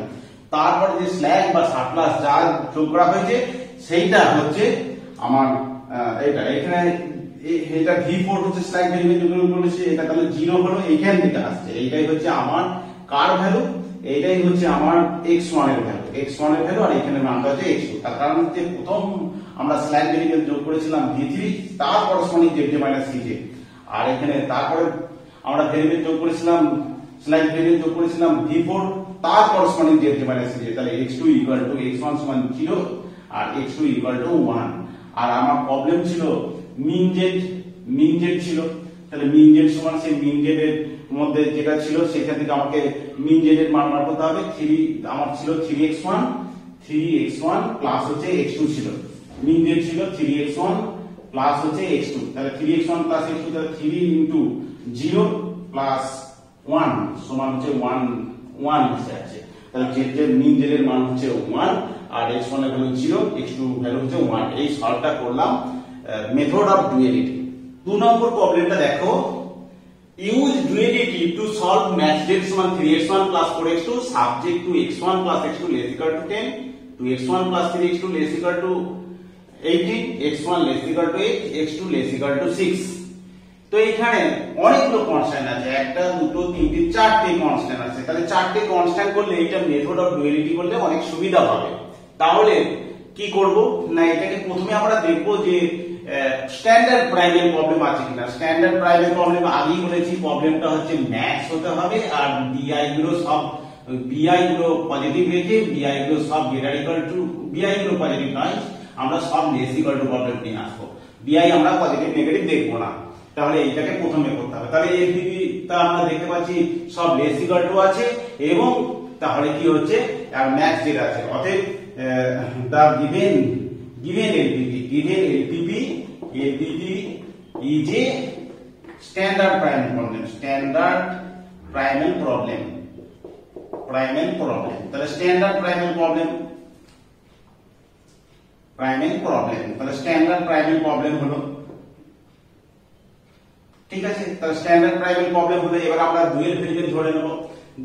তারপর যে স্ল্যাক বা সারপ্লাস যা যোগ করা হয়েছে সেইটা হচ্ছে আমার এটা, এখানে এটা V4 হচ্ছে স্ল্যাক ভেরিয়েবল যোগ করেছে, এটা তাহলে 0 হলো, এইখান থেকে আসছে, এইটাই হচ্ছে আমার কার ভ্যালু, এইটাই হচ্ছে আমার x1 এর ভ্যালু, x1 এর ভ্যালু, আর এখানে মানটা হচ্ছে x2, তার কারণ হচ্ছে প্রথম আমরা স্ল্যাক ভেরিয়েবল যোগ করেছিলাম V3, তার করসপন্ডিং z যে মাইনাস c যে, আর এখানে তারপরে আমরা ভেরিয়েবল যোগ করেছিলাম, স্ল্যাক ভেরিয়েবল যোগ করেছিলাম V4, তার করসপন্ডিং z যে মাইনাস c যে, তাহলে x2 = x1 = 0 আর x2 = 1। আর আমার প্রবলেম ছিল মিন z ছিল, তাহলে মিন z সমান সেই মিন z এর মধ্যে যেটা ছিল সেখান থেকে আমাকে মিন z এর মান বার করতে হবে। আমার ছিল 3x1 3x1 প্লাস হচ্ছে x2 ছিল, মিন যে ছিল 3x1 প্লাস হচ্ছে x2, তাহলে 3x1 প্লাস x2 তাহলে 3 ইনটু 0 প্লাস 1 সমান হচ্ছে 1 এসে আছে। তাহলে যে মিন জের মান হচ্ছে 1 আর x1 এর ভ্যালু 0, x2 ভ্যালু হচ্ছে 1। এই সলভটা করলাম মেথড অফ ডুয়ালিটি। 2 নম্বর প্রবলেমটা দেখো, use duality to solve match z সমান 3x1 plus 4x2 subject to x1 plus x2 less equal to 10, to x1 plus 3x2 less equal to 18, x1 less equal to 8, x2 less equal to 6। তো এখানে অনেকগুলো constant আছে, একটা দুটো তিনটে চারটে constant আছে, তাহলে চারটে কনস্ট্যান্ট করলে এটা মেথড অফ ডুয়ালিটি করলে অনেক সুবিধা হবে। তাহলে কি করব না, এটাকে প্রথমে আমরা দেখব যে স্ট্যান্ডার্ড প্রাইমের প্রবলেম আছে কিনা। স্ট্যান্ডার্ড প্রাইমের প্রবলেম আগেই বলেছি, প্রবলেমটা হচ্ছে ম্যাথস হতে হবে আর বিআই গুলো সব বিআই গুলো পজিটিভ রেখে বিআই গুলো সব গ্রেটার ইকুয়াল টু, বিআই গুলো পজিটিভ নয়, আমরা সব লেস ইকুয়াল টু প্রবলেম নিয়ে আসবো, বিআই আমরা পজিটিভ নেগেটিভ দেখবো না। তাহলে এইটাকে প্রথমে করতে হবে। তাহলে এলপিপি টা আমরা দেখতে পাচ্ছি সব লেস ইকুয়াল টু আছে এবং তাহলে কি হচ্ছে ম্যাথস যেটা আছে, অতএব দা given LPP is a standard primal problem, তাহলে স্ট্যান্ডার্ড প্রাইমাল প্রবলেম, তাহলে স্ট্যান্ডার্ড প্রাইমাল প্রবলেম হলো, ঠিক আছে। তাহলে স্ট্যান্ডার্ড প্রাইমাল প্রবলেম হলো, এবার আমরা ডুয়াল ভেরিয়েবল ধরে নেব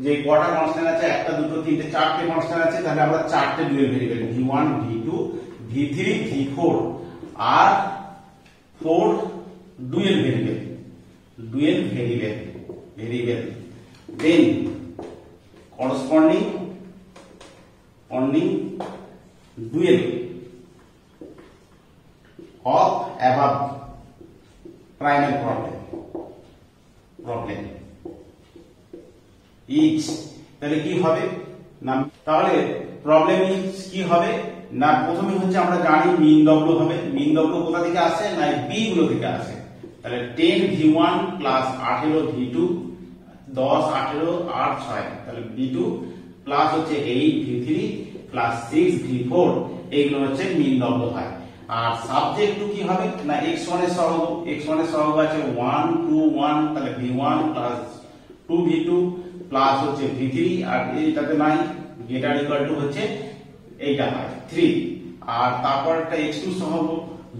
যে কটা কনস্ট্যান্ট আছে, একটা দুটো তিনটে চারটে কনস্ট্যান্ট আছে, তাহলে আমরা চারটে dual variable v1 v2 v3 v4 R 4 dual variable then corresponding dual of above primal problem each, তাহলে কি হবে না, তাহলে প্রবলেম ইজ কি হবে না, প্রথমে হচ্ছে আমরা জানি মিন ডব্লিউ হবে, মিন ডব্লিউ কোথা থেকে আসে না বি গুলো থেকে আসে, তাহলে 10 v1 প্লাস 18 v2, 10 18 8 6, তাহলে v2 প্লাস হচ্ছে 8 v3 প্লাস 6 v4, এইগুলো হচ্ছে মিন ডব্লিউ হয়। আর সাবজেক্ট টু কি হবে না x1 এর সহগ আছে 1 2 1, তাহলে v1 প্লাস 2 v2 প্লাস হচ্ছে v3 আর এইটাতে নাই গ্রেটার ইকুয়াল টু হচ্ছে এইটা হয় 3, আর তারপর একটা x2 সহগ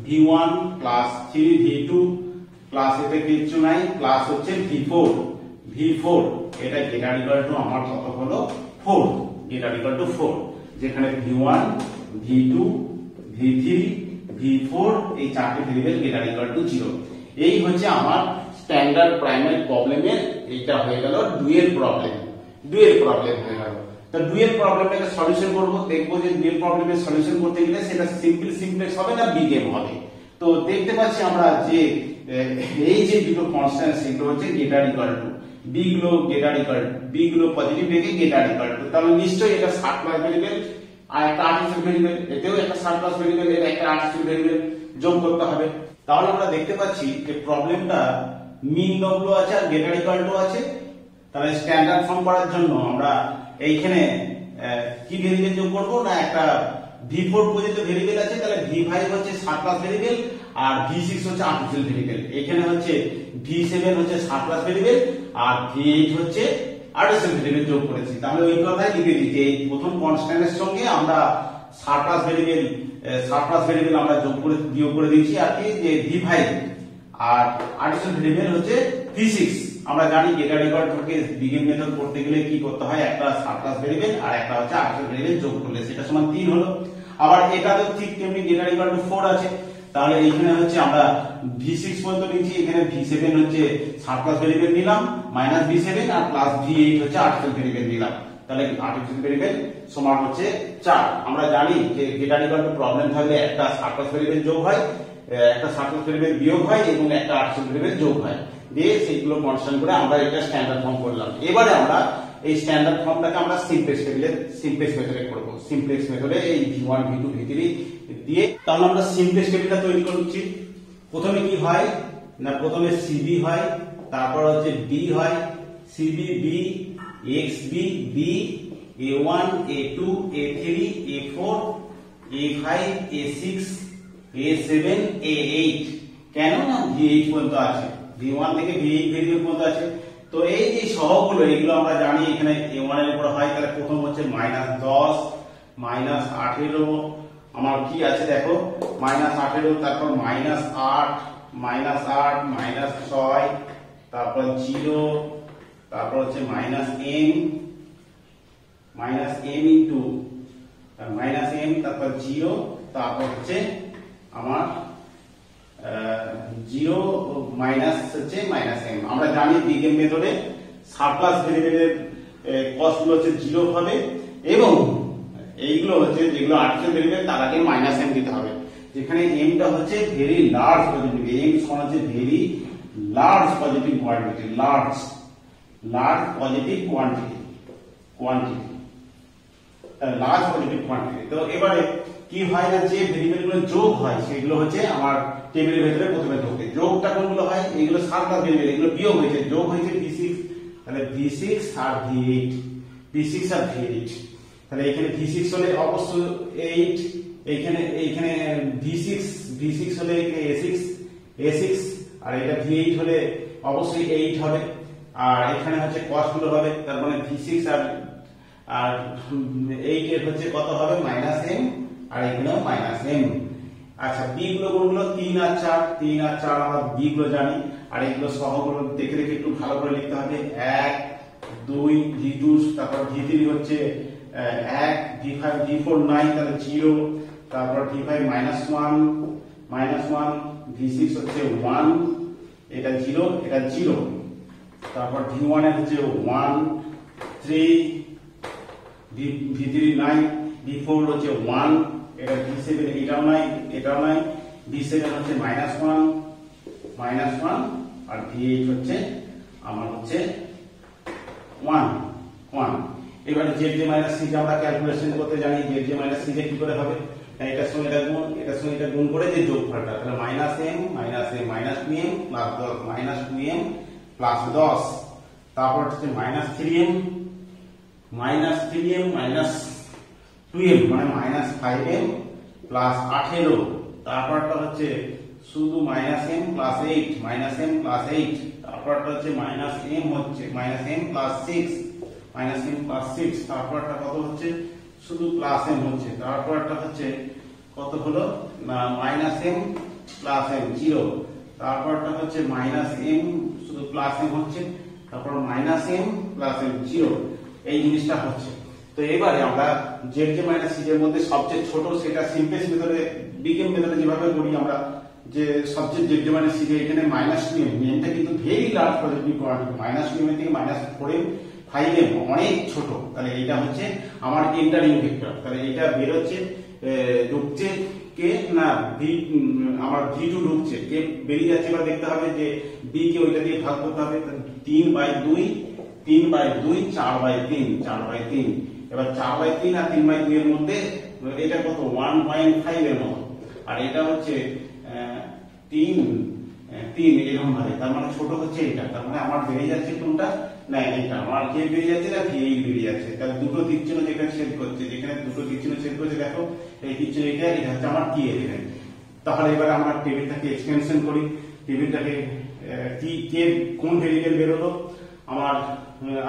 v1 প্লাস 3 v2 প্লাস এতে কিছু নাই প্লাস হচ্ছে v4 এটা গ্রেটার ইকুয়াল টু আমার কত হলো 4, গ্রেটার ইকুয়াল টু 4, যেখানে v1 v2 v3 v4 এই চারটি ভেরিয়েবল গ্রেটার ইকুয়াল টু 0। এই হচ্ছে আমার স্ট্যান্ডার্ড প্রাইমাল প্রবলেমের, এটা হয়ে গেল ডুয়াল প্রবলেম হয়ে গেল। তো ডুয়াল প্রবলেমটাকে সলিউশন করব, দেখবো যে ডুয়াল প্রবলেমের সলিউশন করতে গেলে সেটা সিম্পলেক্স হবে না বিগ এম হবে। তো দেখতে পাচ্ছি আমরা যে এই যে দুটো কনস্ট্যান্ট সেগুলো হচ্ছে গ্রেটার ইকুয়াল টু, বি গুলো পজিটিভ রেখে গ্রেটার ইকুয়াল টু, তাহলে নিশ্চয়ই এটা সার্ট প্লাস ভেরিয়েবল আর একটা আর্টিফিশিয়াল ভেরিয়েবল, এতেও একটা সার্ট প্লাস ভেরিয়েবল, এটা একটা আর্টিফিশিয়াল ভেরিয়েবল যোগ করতে হবে। তাহলে আমরা দেখতে পাচ্ছি যে প্রবলেমটা মিন ডব্লিউ আছে আর গ্রেটার ইকুয়াল টু আছে। তাহলে স্ট্যান্ডার্ড ফর্ম করার জন্য আমরা এইখানে কি ভেরিয়েবল যোগ করব না, একটা v4 পর্যন্ত ভেরিয়েবল আছে, তাহলে v5 হচ্ছে সার্ট প্লাস ভেরিয়েবল আর v6 হচ্ছে আর্টিফিশিয়াল ভেরিয়েবল, এখানে হচ্ছে v7 হচ্ছে সার্ট প্লাস ভেরিয়েবল আর v8 হচ্ছে আর্টিফিশিয়াল ভেরিয়েবল যোগ করেছি। তাহলে ওই কথাই লিখে দিচ্ছি, এই প্রথম কনস্ট্যান্টের সঙ্গে আমরা সার্ট প্লাস ভেরিয়েবল আমরা বিয়োগ করে দিয়েছি আর কি, যে v5 আর আর্টিফিশিয়াল ভেরিয়েবল হচ্ছে v6। আমরা জানি গ্রেটার ইকুয়াল টু কে বিগিন মেথড করতে গেলে কি করতে হয়, একটা সার্ট প্লাস ভেরিয়েবল আর একটা হচ্ছে আর্টিফিশিয়াল ভেরিয়েবল যোগ করলে সেটা সমান 3 হলো। আবার এটাতে ঠিক তেমনি গ্রেটার ইকুয়াল টু 4 আছে, তাহলে এইখানে হচ্ছে আমরা v6 পর্যন্ত নিয়েছি, এখানে v7 হচ্ছে সার্ট প্লাস ভেরিয়েবল নিলাম মাইনাস v7 আর প্লাস v8 হচ্ছে আর্টিফিশিয়াল ভেরিয়েবল নিলাম, তাহলে আর্টিফিশিয়াল ভেরিয়েবল সমান হচ্ছে 4। আমরা জানি যে গ্রেটার ইকুয়াল টু প্রবলেম থাকলে একটা সার্ট প্লাস ভেরিয়েবল যোগ হয়, একটা সার্ট প্লাস ভেরিয়েবল বিয়োগ হয় এবং একটা আর্টিফিশিয়াল ভেরিয়েবল যোগ হয়, দিয়ে সেইগুলো কনস্ট্যান্ট করে আমরা এটা স্ট্যান্ডার্ড ফর্ম করলাম। এবারে আমরা এই স্ট্যান্ডার্ড ফর্মটাকে আমরা সিমপ্লেক্স মেথডে করব, সিমপ্লেক্স মেথডে এই v1 v2 v3 দিয়ে। তাহলে আমরা সিমপ্লেক্স টেবিলটা তৈরি করছি। প্রথমে কি হয় না, প্রথমে cb হয়, তারপর হচ্ছে d হয়, cb b xb b A1 A2 A3 A4 A5 A6 A7 A8 কেন না V8 পর্যন্ত আছে, V1 থেকে V8 ভেরিয়েবল পর্যন্ত আছে। তো এই যে সহগগুলো এগুলো আমরা জানি এখানে A1 এর উপর হয়, তাহলে প্রথম হচ্ছে -10 -18 আমার কি আছে দেখো -18, তারপর -8 -6 তারপর 0, তারপর হচ্ছে -m ইনটু -m, তারপর 0, তারপর হচ্ছে আমার 0 মাইনাস হচ্ছে -m। আমরা জানি বিগেম মেথডে সারপ্লাস ভেরিয়েবলের কস্ট গুলো হচ্ছে 0 হবে এবং এইগুলো হচ্ছে যেগুলো আর্টিফিশিয়াল ভেরিয়েবল তার আগে -m দিতে হবে। যেখানে m টা হচ্ছে ভেরি লার্জ পজিটিভ, m সমান হচ্ছে very large positive quantity, large positive quantity, large positive quantity. তো এবারে কি হয় না যে ভেরিয়েবল গুলো যোগ হয় সেগুলো হচ্ছে আমার টেবিলের ভেতরে প্রথমে ঢোকে। যোগটা কোনগুলো হয়, এগুলো সারপ্লাস ভেরিয়েবল, এগুলো বিয়োগ হয়েছে, যোগ হয়েছে V6, তাহলে V6 আর V8, V6 আর V8, তাহলে এখানে V6 হলে অবশ্যই 8, এইখানে V6 হলে A6 আর এটা V8 হলে অবশ্যই 8 হবে, আর এখানে হচ্ছে কস গুলো হবে, তার মানে V6 আর 8 এর হচ্ছে কত হবে -m, আর এখানেও -m। আচ্ছা বি গুলো কোনগুলো 3 আর 4 আমরা বি গুলো জানি, আর এগুলো সহগুলো দেখে একটু ভালো করে লিখতে হবে। 1 2 V2, তারপর V3 হচ্ছে 1 V5 V4 9, তাহলে 0, তারপর V5 -1 V6 হচ্ছে 1, এটা 0 এটা 0, তারপর V1 এর হচ্ছে 1 3 V3 9 V4 হচ্ছে 1, এটা V7 এটাও নাই V7 হচ্ছে -1 আর V8 হচ্ছে আমার হচ্ছে 1। এবারে ZJ - CJ আমরা ক্যালকুলেশন করতে জানি, ZJ - CJ কি করে হবে, এটার সঙ্গে এটা গুণ করে যে যোগফলটা, তাহলে -m -2m প্লাস 10, তারপর হচ্ছে -3m -2m মানে -5m প্লাস 18, তারপরটা হচ্ছে শুধু -m প্লাস 8 তারপরটা হচ্ছে -m প্লাস 6 তারপরটা কত হচ্ছে শুধু প্লাস m হচ্ছে, তারপরটা হচ্ছে কত হলো না -m প্লাস m 0, তারপরটা হচ্ছে -m শুধু প্লাস m হচ্ছে, তারপর -m প্লাস m 0, এই জিনিসটা হচ্ছে। তো এবারে আমরা ZJ - CJ এর মধ্যে সবচেয়ে ছোট সেটা সিম্পলেস্ট মেথডে বিগেম মেথডে যেভাবে করি আমরা, যে সবচেয়ে ZJ - CJ এখানে -2m, এটা কিন্তু very large positive quantity, -2m থেকে -4m 5m অনেক ছোট, তাহলে এটা হচ্ছে আমার এন্টারিং ভেক্টর, তাহলে এটা বের হচ্ছে ঢুকছে কে না আমার V2 ঢুকছে, কে বেরিয়ে যাচ্ছে এবার দেখতে হবে যে B কে ওইটা দিয়ে ভাগ করতে হবে, 3/2 4/3, এবার 4/3 আর 3/2 এর মধ্যে এটা কত 1.5 এর মতো, আর এটা হচ্ছে 3 এরকম ভাবে, তার মানে ছোট হচ্ছে এটা, তার মানে আমার বেরিয়ে যাচ্ছে কোনটা না এটা আমার কে বেরিয়ে যাচ্ছে না V8 বেরিয়ে যাচ্ছে। তাহলে দুটো তীর চিহ্ন যেখানে ছেদ করছে, যেখানে দুটো তীর চিহ্ন ছেদ করছে দেখো এই তীর চিহ্ন এটা হচ্ছে আমার কে এখানে। তাহলে এবার আমরা টেবিলটাকে এক্সটেনশন করি, টেবিলটাকে কে কোন ভেরিয়েবল বেরোলো আমার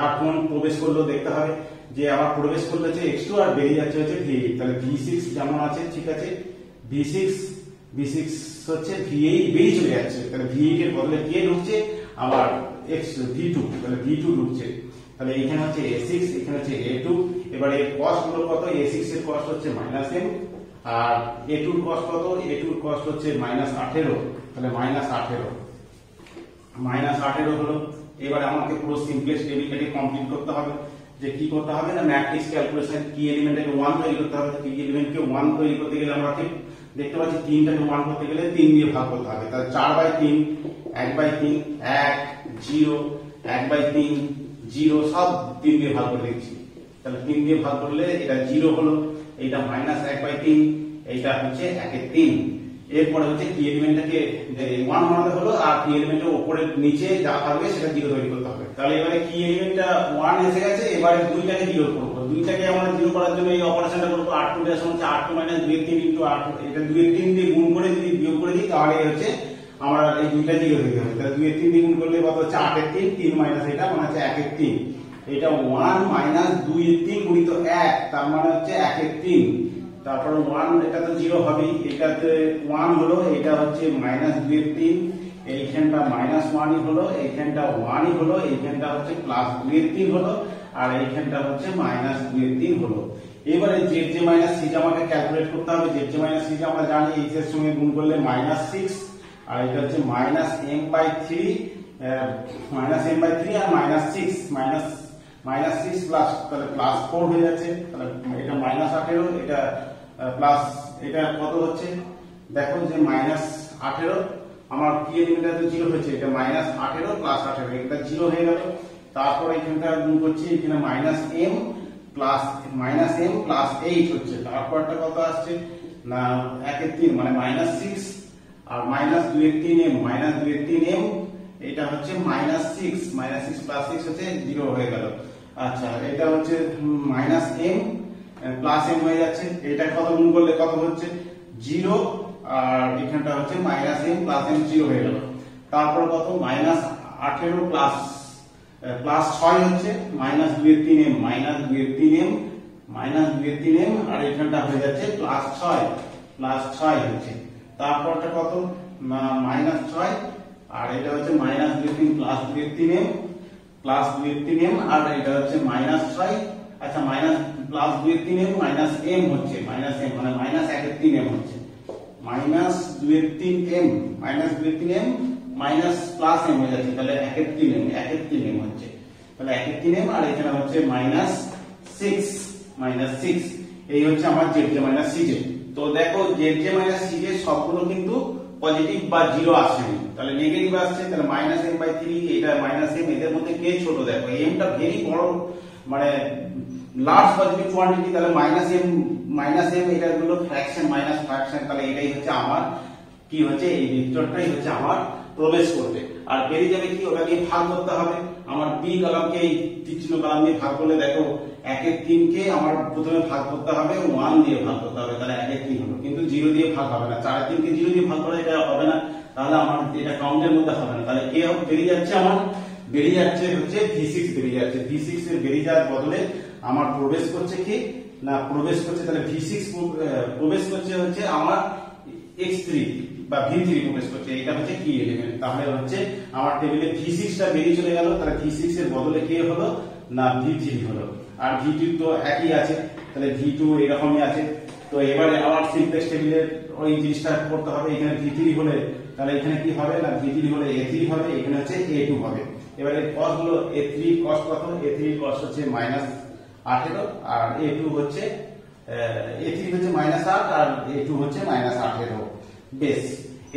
আর কোন প্রবেশ করলো দেখতে হবে, যে আমার প্রবেশ করলো হচ্ছে x2 আর বেরিয়ে যাচ্ছে হচ্ছে V8, তাহলে V6 যেমন আছে ঠিক আছে, V6 হচ্ছে V8 বেরিয়ে চলে যাচ্ছে, তাহলে V8 এর বদলে কে ঢুকছে আমার V2, তাহলে V2 ঢুকছে, তাহলে এখানে হচ্ছে A6 এখানে হচ্ছে A2। এবার এর কস্ট গুলো কত, A6 এর কস্ট হচ্ছে -m আর A2 এর কস্ট কত, A2 এর কস্ট হচ্ছে -18, তাহলে -18 হলো। এবারে আমাকে পুরো সিম্পলেস্ট টেবিলটাকে কমপ্লিট করতে হবে, যে কি করতে হবে না ম্যাট্রিক্স ক্যালকুলেশন, কি এলিমেন্টকে 1 তৈরি করতে হবে, কি এলিমেন্টকে 1 তৈরি করতে গেলে আমরা ঠিক দেখতে পাচ্ছি 3টাকে 1 করতে গেলে 3 দিয়ে ভাগ করতে হবে, তাহলে 4/3 1/3 1 0 1/3 0 সব 3 দিয়ে ভাগ করে দিচ্ছি, তাহলে 3 দিয়ে ভাগ করলে এটা 0 হলো, এইটা -1/3, এইটা হচ্ছে 1/3। এরপরে হচ্ছে কি এলিমেন্টটাকে 1 বানাতে হলো, আর কি এলিমেন্টের উপরে নিচে যা থাকবে সেটা 0 তৈরি করতে হবে। তাহলে এবারে কি এলিমেন্টটা 1 এসে গেছে, এবারে 2টাকে 0 করব, 2 দুইটাকে আমরা জিরো করার জন্য এই অপারেশনটা করবো। r2 এর সমান হচ্ছে r2 - 2 এর 3 * r2, এটা 2 এর 3 দিয়ে গুণ করে যদি বিয়োগ করে দিই তাহলে হচ্ছে আমরা এই দুইটা জিরো হয়ে যাবে। তাহলে 2 এর 3 দিয়ে গুণ করলে কত হচ্ছে 8 এর 3, 3 মাইনাস এটা মানে হচ্ছে 1 এর 3, এটা 1 - 2 এর 3 গুণিত 1 তার মানে হচ্ছে 1 এর 3, তারপর 1 এটা তো জিরো হবেই, এটাতে 1 হলো, এটা হচ্ছে -2 এর 3, এইখানটা -1ই হলো, এইখানটা 1ই হলো, এইখানটা হচ্ছে +2 এর 3 হলো, আর এইখানটা হচ্ছে -2 এর 3 হলো। এবারে zj - cj আমাকে ক্যালকুলেট করতে হবে। zj - cj আমরা জানি h এর সঙ্গে গুণ করলে -6, আর এটা হচ্ছে -m/3 আর -6 প্লাস তাহলে +4 হয়ে যাচ্ছে, তাহলে এটা -18, এটা প্লাস এটা কত হচ্ছে দেখো যে -18, আমার কি এলিমেন্টটা তো 0 হয়েছে, এটা -18 + 18 এটা 0 হয়ে গেল। তারপর এখানটা গুণ করছি, এখানে -m + 8 হচ্ছে, তারপরটা কত আসছে না 1 এর 3 মানে -6 আর -2 এর 3m এটা হচ্ছে -6 + 6 হচ্ছে 0 হয়ে গেল। আচ্ছা এটা হচ্ছে -m + m হয়ে যাচ্ছে, এটা কত গুণ করলে কত হচ্ছে 0, আর এখানটা হচ্ছে -m + m 0 হয়ে গেল। তারপর কত -18 প্লাস 6 হচ্ছে -2 এর 3m আর এখানটা হয়ে যাচ্ছে +6 হচ্ছে। তারপরটা কত না -6 আর এটা হচ্ছে -2 এর 3 +2 এর 3m আর এটা হচ্ছে -6, আচ্ছা +2 এর 3m -m হচ্ছে m মানে -1 এর 3m হচ্ছে -2 এর 3m প্লাস m হয়ে যাচ্ছে, তাহলে 1 এর 3m হচ্ছে, তাহলে 1 এর 3m আর এখানে হচ্ছে -6 এই হচ্ছে আমার zj - cj। তো দেখো zj - cj সবগুলো কিন্তু পজিটিভ বা জিরো আসেনি, তাহলে নেগেটিভ আসছে, তাহলে -m/3 এটা -m, এদের মধ্যে কে ছোট দেখো, m টা ভেরি বড় মানে লার্জ পজিটিভ কোয়ান্টিটি, তাহলে -m এটা গুলো ফ্র্যাকশন তাহলে এটাই হচ্ছে আমার কি হচ্ছে এই ভেক্টরটাই হচ্ছে আমার প্রবেশ করবে, আর বেরিয়ে যাবে কি ওটা দিয়ে ভাগ করতে হবে। আমার b কলামকে এই তীক্ষ্ণ কলাম দিয়ে ভাগ করলে দেখো 1 এর 3 কে আমার প্রথমে ভাগ করতে হবে 1 দিয়ে ভাগ করতে হবে, তাহলে 1 এর 3 হলো, কিন্তু 0 দিয়ে ভাগ হবে না, 4 এর 3 কে 0 দিয়ে ভাগ করলে এটা হবে না, তাহলে আমার এটা কাউন্টের মধ্যে হবে না, তাহলে কে বেরিয়ে যাচ্ছে আমার বেরিয়ে যাচ্ছে হচ্ছে v6 বেরিয়ে যাচ্ছে। v6 এর বেরিয়ে যাওয়ার বদলে আমার প্রবেশ করছে কি না প্রবেশ করছে, তাহলে v6 প্রবেশ করছে হচ্ছে আমার x3 বা v3 প্রবেশ করছে, এটা হচ্ছে কি এলিমেন্ট, তাহলে হচ্ছে আমার টেবিলে v6 টা বেরিয়ে চলে গেল, তাহলে v6 এর বদলে কে হলো না v3 হলো, আর v2 তো একই আছে, তাহলে v2 এরকমই আছে। তো এবারে আবার সিমপ্লেক্স টেবিলের ওই জিনিসটা করতে হবে, এখানে v3 হলে তাহলে এখানে কি হবে না v3 হলে a3 হবে, এখানে হচ্ছে a2 হবে। এবারে cos হলো a3 cos কত, a3 cos হচ্ছে -18 আর a2 হচ্ছে a3 হচ্ছে -8 আর a2 হচ্ছে -18। বেশ,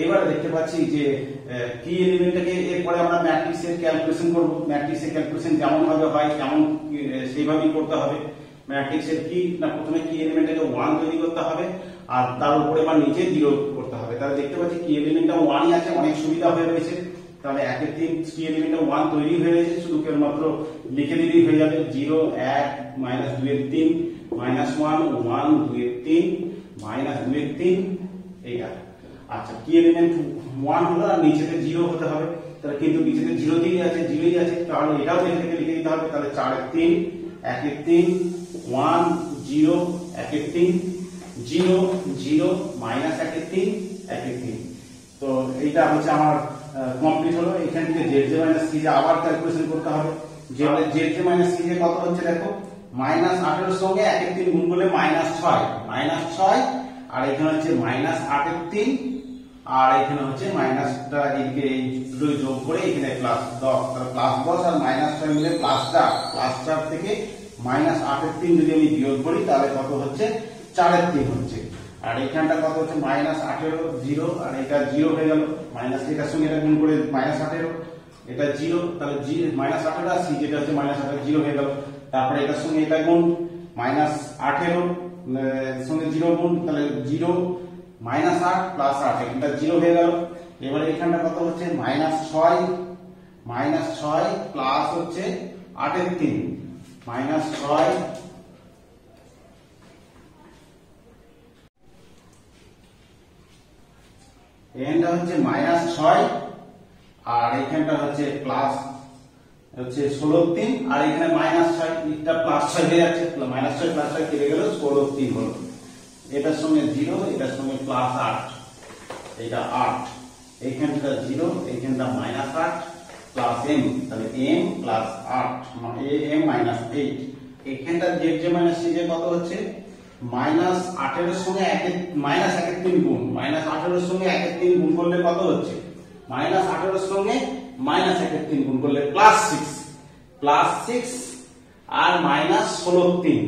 এবারে দেখতে পাচ্ছি যে কি এলিমেন্টটাকে এরপরে আমরা ম্যাট্রিক্সের ক্যালকুলেশন করব। ম্যাট্রিক্সের ক্যালকুলেশন যেমন ভাবে হয় তেমন সেইভাবেই করতে হবে। ম্যাট্রিক্সের কি না প্রথমে কি এলিমেন্টটাকে 1 তৈরি করতে হবে আর তার উপরে বা নিচে 0 করতে হবে, তাহলে দেখতে পাচ্ছি কি এলিমেন্টটা 1ই আছে, অনেক সুবিধা হয়ে রয়েছে, তাহলে 1 এর 3 কি এলিমেন্টটা 1 তৈরি হয়ে গেছে, শুধু কেবলমাত্র লিখে দিলেই হয়ে যাবে 0 1 -2 এর 3 -1 1 2 এর 3 -2 এর 3 এইটা। আচ্ছা কি এলিমেন্ট 1 হলো আর নিচেতে 0 হতে হবে, তাহলে কিন্তু নিচেতে 0 দিয়েই আছে 0ই আছে, তাহলে এটাও এখান থেকে লিখে দিতে হবে, তাহলে 4 এর 3 1 এর 3 1 0 1 এর 3 0 0 -1 এর 3 1 এর 3। তো এইটা হচ্ছে আমার কমপ্লিট হলো। এখান থেকে zj - cj আবার ক্যালকুলেশন করতে হবে, যে zj - cj কত হচ্ছে দেখো -18 এর সঙ্গে 1 এর 3 গুণ করলে -6 আর এখানে হচ্ছে -8 এর 3 আর এখানে হচ্ছে মাইনাসটা এদিকে এই দুটো যোগ করে এখানে +10, তাহলে +10 আর -6 মিলে +4 থেকে -8 এর 3 যদি আমি বিয়োগ করি তাহলে কত হচ্ছে 4 এর 3 হচ্ছে, আর এখানটা কত হচ্ছে -18 0 আর এটা 0 হয়ে গেল, মাইনাস এটার সঙ্গে এটা গুণ করে -18 এটা 0, তাহলে -18 আর c যেটা হচ্ছে -18 0 হয়ে গেল, তারপরে এটার সঙ্গে এটা গুণ -18 সঙ্গে 0 গুণ, তাহলে 0 -8 + 8 এটা 0 হয়ে গেল। এবারে এখানটা কত হচ্ছে -6 প্লাস হচ্ছে 8 এর 3 -6 এখানটা হচ্ছে -6 আর এখানটা হচ্ছে প্লাস হচ্ছে 16 আর এখানে -6 এটা +6 হয়ে যাচ্ছে, -6 +6 কেটে গেল 16 হলো। এটার সঙ্গে 0 এটার সঙ্গে +8, এটা 8, এইখানটা 0 এইখানটা -8 প্লাস m, তাহলে m প্লাস 8 m -8। এখানটা z j - cj কত হচ্ছে -18 এর সঙ্গে -1 গুণ, -18 এর সঙ্গে 1 গুণ করলে কত হচ্ছে -18 এর সঙ্গে -1 গুণ করলে +6 আর -16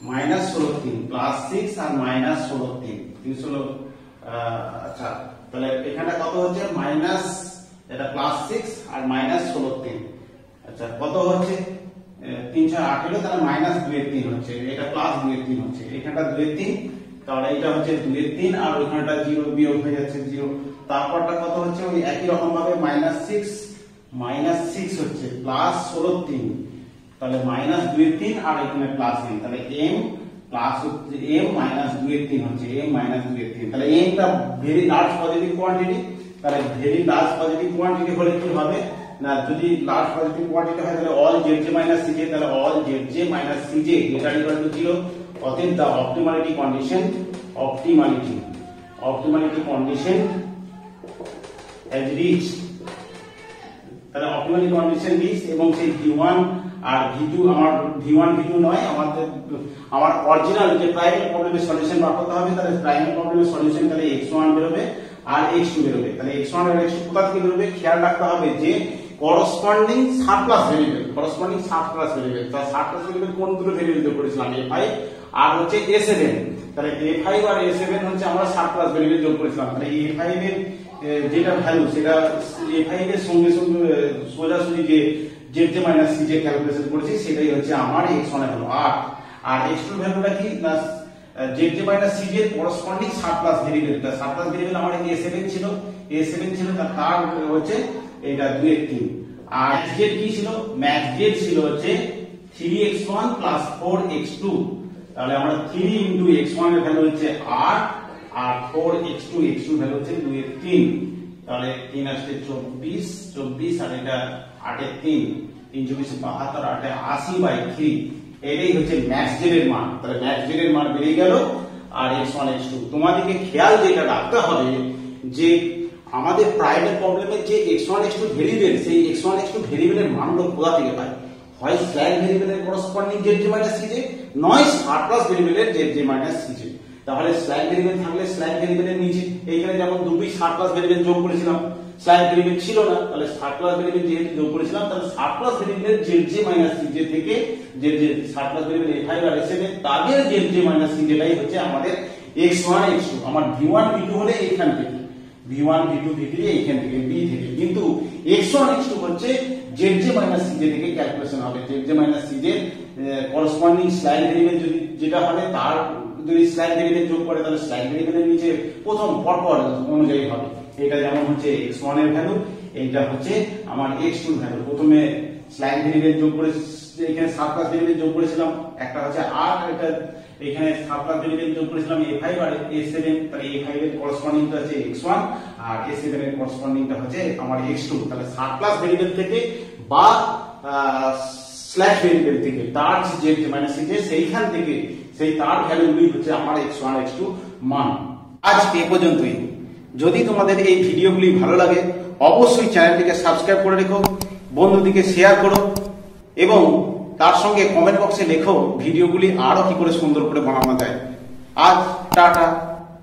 +6 আর -16 316। আচ্ছা তাহলে এখানে কত হচ্ছে এটা +6 আর -16। আচ্ছা কত হচ্ছে 318, তাহলে -2/3 হচ্ছে, এটা +2/3 হচ্ছে, এখানটা 2/3, তাহলে এটা হচ্ছে 2/3 আর ওইখানটা 0 বিয়োগ হয়ে যাচ্ছে 0। তারপরটা কত হচ্ছে ওই একই রকম ভাবে -6 হচ্ছে +16, তাহলে -2/3 আর এখানে +m, তাহলে m প্লাস হচ্ছে m -2/3 হচ্ছে m -2/3। তাহলে m টা ভেরি লার্জ পজিটিভ কোয়ান্টিটি, তাহলে ভেরি লার্জ পজিটিভ কোয়ান্টিটি হলে কি হবে না, যদি লার্জ পজিটিভ কোয়ান্টিটি হয় তাহলে অল z j - cj, তাহলে all z j - cj greater equal to 0। অতএব the optimality condition has reached, তাহলে optimality condition reached এবং সেই v1 আর v2 আমার v1 v2 নয়, আমার অরিজিনাল যে প্রাইমারি প্রবলেমের সলিউশন বার করতে হবে, তাহলে প্রাইমারি প্রবলেমের সলিউশন তাহলে x1 বেরোবে আর x2 বেরোবে। তাহলে x1 আর x2 কোথা থেকে বেরোবে খেয়াল রাখতে হবে যে করসপন্ডিং সাবক্লাস ভেরিয়েবল, তার সাবক্লাস ভেরিয়েবল কোন দুটো ভেরিয়েবল দিয়ে করেছিলাম a5 আর হচ্ছে a7, তাহলে a5 আর a7 হচ্ছে আমরা সাবক্লাস ভেরিয়েবল যোগ করেছিলাম। তাহলে a5 এর যেটা ভ্যালু সেটা a5 এর সঙ্গে সোজাসুজি যে z j - cj ক্যালকুলেশন করেছি সেটাই হচ্ছে আমার x1 এর ভ্যালু। আর x2 এর ভ্যালুটা কি না z j - cj এর corresponding subclass variable, subclass variable আমার a7 ছিল, তার হচ্ছে এটা 2/3। আর z কি ছিল, ম্যাক্স z ছিল হচ্ছে 3x1 + 4x2, তাহলে আমরা 3 * x1 এর ভ্যালু হচ্ছে 8 আর 4x2 ভ্যালু হচ্ছে 2/3, তাহলে 3 আসছে 24 আর এটা 8 এর 3 324 72 8 80/3, এটাই হচ্ছে ম্যাক্স z এর মান। তাহলে ম্যাক্স z এর মান বেরিয়ে গেল আর x1 x2। তোমাদেরকে খেয়াল যেটা রাখতে হবে যে আমাদের প্রাইমারি প্রবলেমের যে x1 x2 ভেরিয়েবল, সেই x1 x2 ভেরিয়েবলের মানগুলো কোথা থেকে পাই, হয় স্ল্যাগ ভেরিয়েবলের করসপন্ডিং z j - cj, নয় সাবক্লাস ভেরিয়েবলের z j - cj। তাহলে স্ল্যাগ ভেরিয়েবল থাকলে স্ল্যাগ ভেরিয়েবলের নিচে, এইখানে যেমন দুটোই সাবক্লাস ভেরিয়েবল যোগ করেছিলাম, স্ল্যাগ ভেরিয়েবল ছিল না, তাহলে সাবক্লাস ভেরিয়েবল যেহেতু যোগ করেছিলাম, তাহলে সাবক্লাস ভেরিয়েবলের z j - cj থেকে সাবক্লাস ভেরিয়েবল a5 আর a7 তাদের z j - cj টাই হচ্ছে আমাদের x1 x2। আমার v1 v2 হলে এইখান থেকে, v1 v2 v3 এইখান থেকে b থেকে, কিন্তু x1 x2 হচ্ছে z j - cj থেকে ক্যালকুলেশন হবে। z j - cj corresponding slug variable যদি যেটা হবে তার যদি স্ল্যাগ ভেরিয়েবল যোগ করে তাহলে স্ল্যাগ ভেরিয়েবলের নিচে প্রথম পরপর অনুযায়ী হবে। এটা যেমন হচ্ছে x1 এর ভ্যালু, এইটা হচ্ছে আমার x2 এর ভ্যালু। প্রথমে স্ল্যাগ ভেরিয়েবল যোগ করে এখানে সাবক্লাস ভেরিয়েবল যোগ করেছিলাম, একটা হচ্ছে 8 আর এটা এখানে সাবক্লাস ভেরিয়েবল যোগ করেছিলাম a5 আর a7, তাহলে a5 এর করসপন্ডিংটা হচ্ছে x1 আর a7 এর করসপন্ডিংটা হচ্ছে আমার x2। তাহলে সাবক্লাস ভেরিয়েবল থেকে বা স্ল্যাগ ভেরিয়েবল থেকে তার যে z j - cj সেইখান থেকে সেই তার ভ্যালুগুলি হচ্ছে আমার x1 x2 মান। আজ এ পর্যন্তই। যদি তোমাদের এই ভিডিওগুলি ভালো লাগে অবশ্যই চ্যানেলটিকে সাবস্ক্রাইব করে রেখো, বন্ধুদিকে শেয়ার করো এবং তার সঙ্গে কমেন্ট বক্সে লেখো ভিডিওগুলি আরো কি করে সুন্দর করে বানানো যায়। আজ টাটা।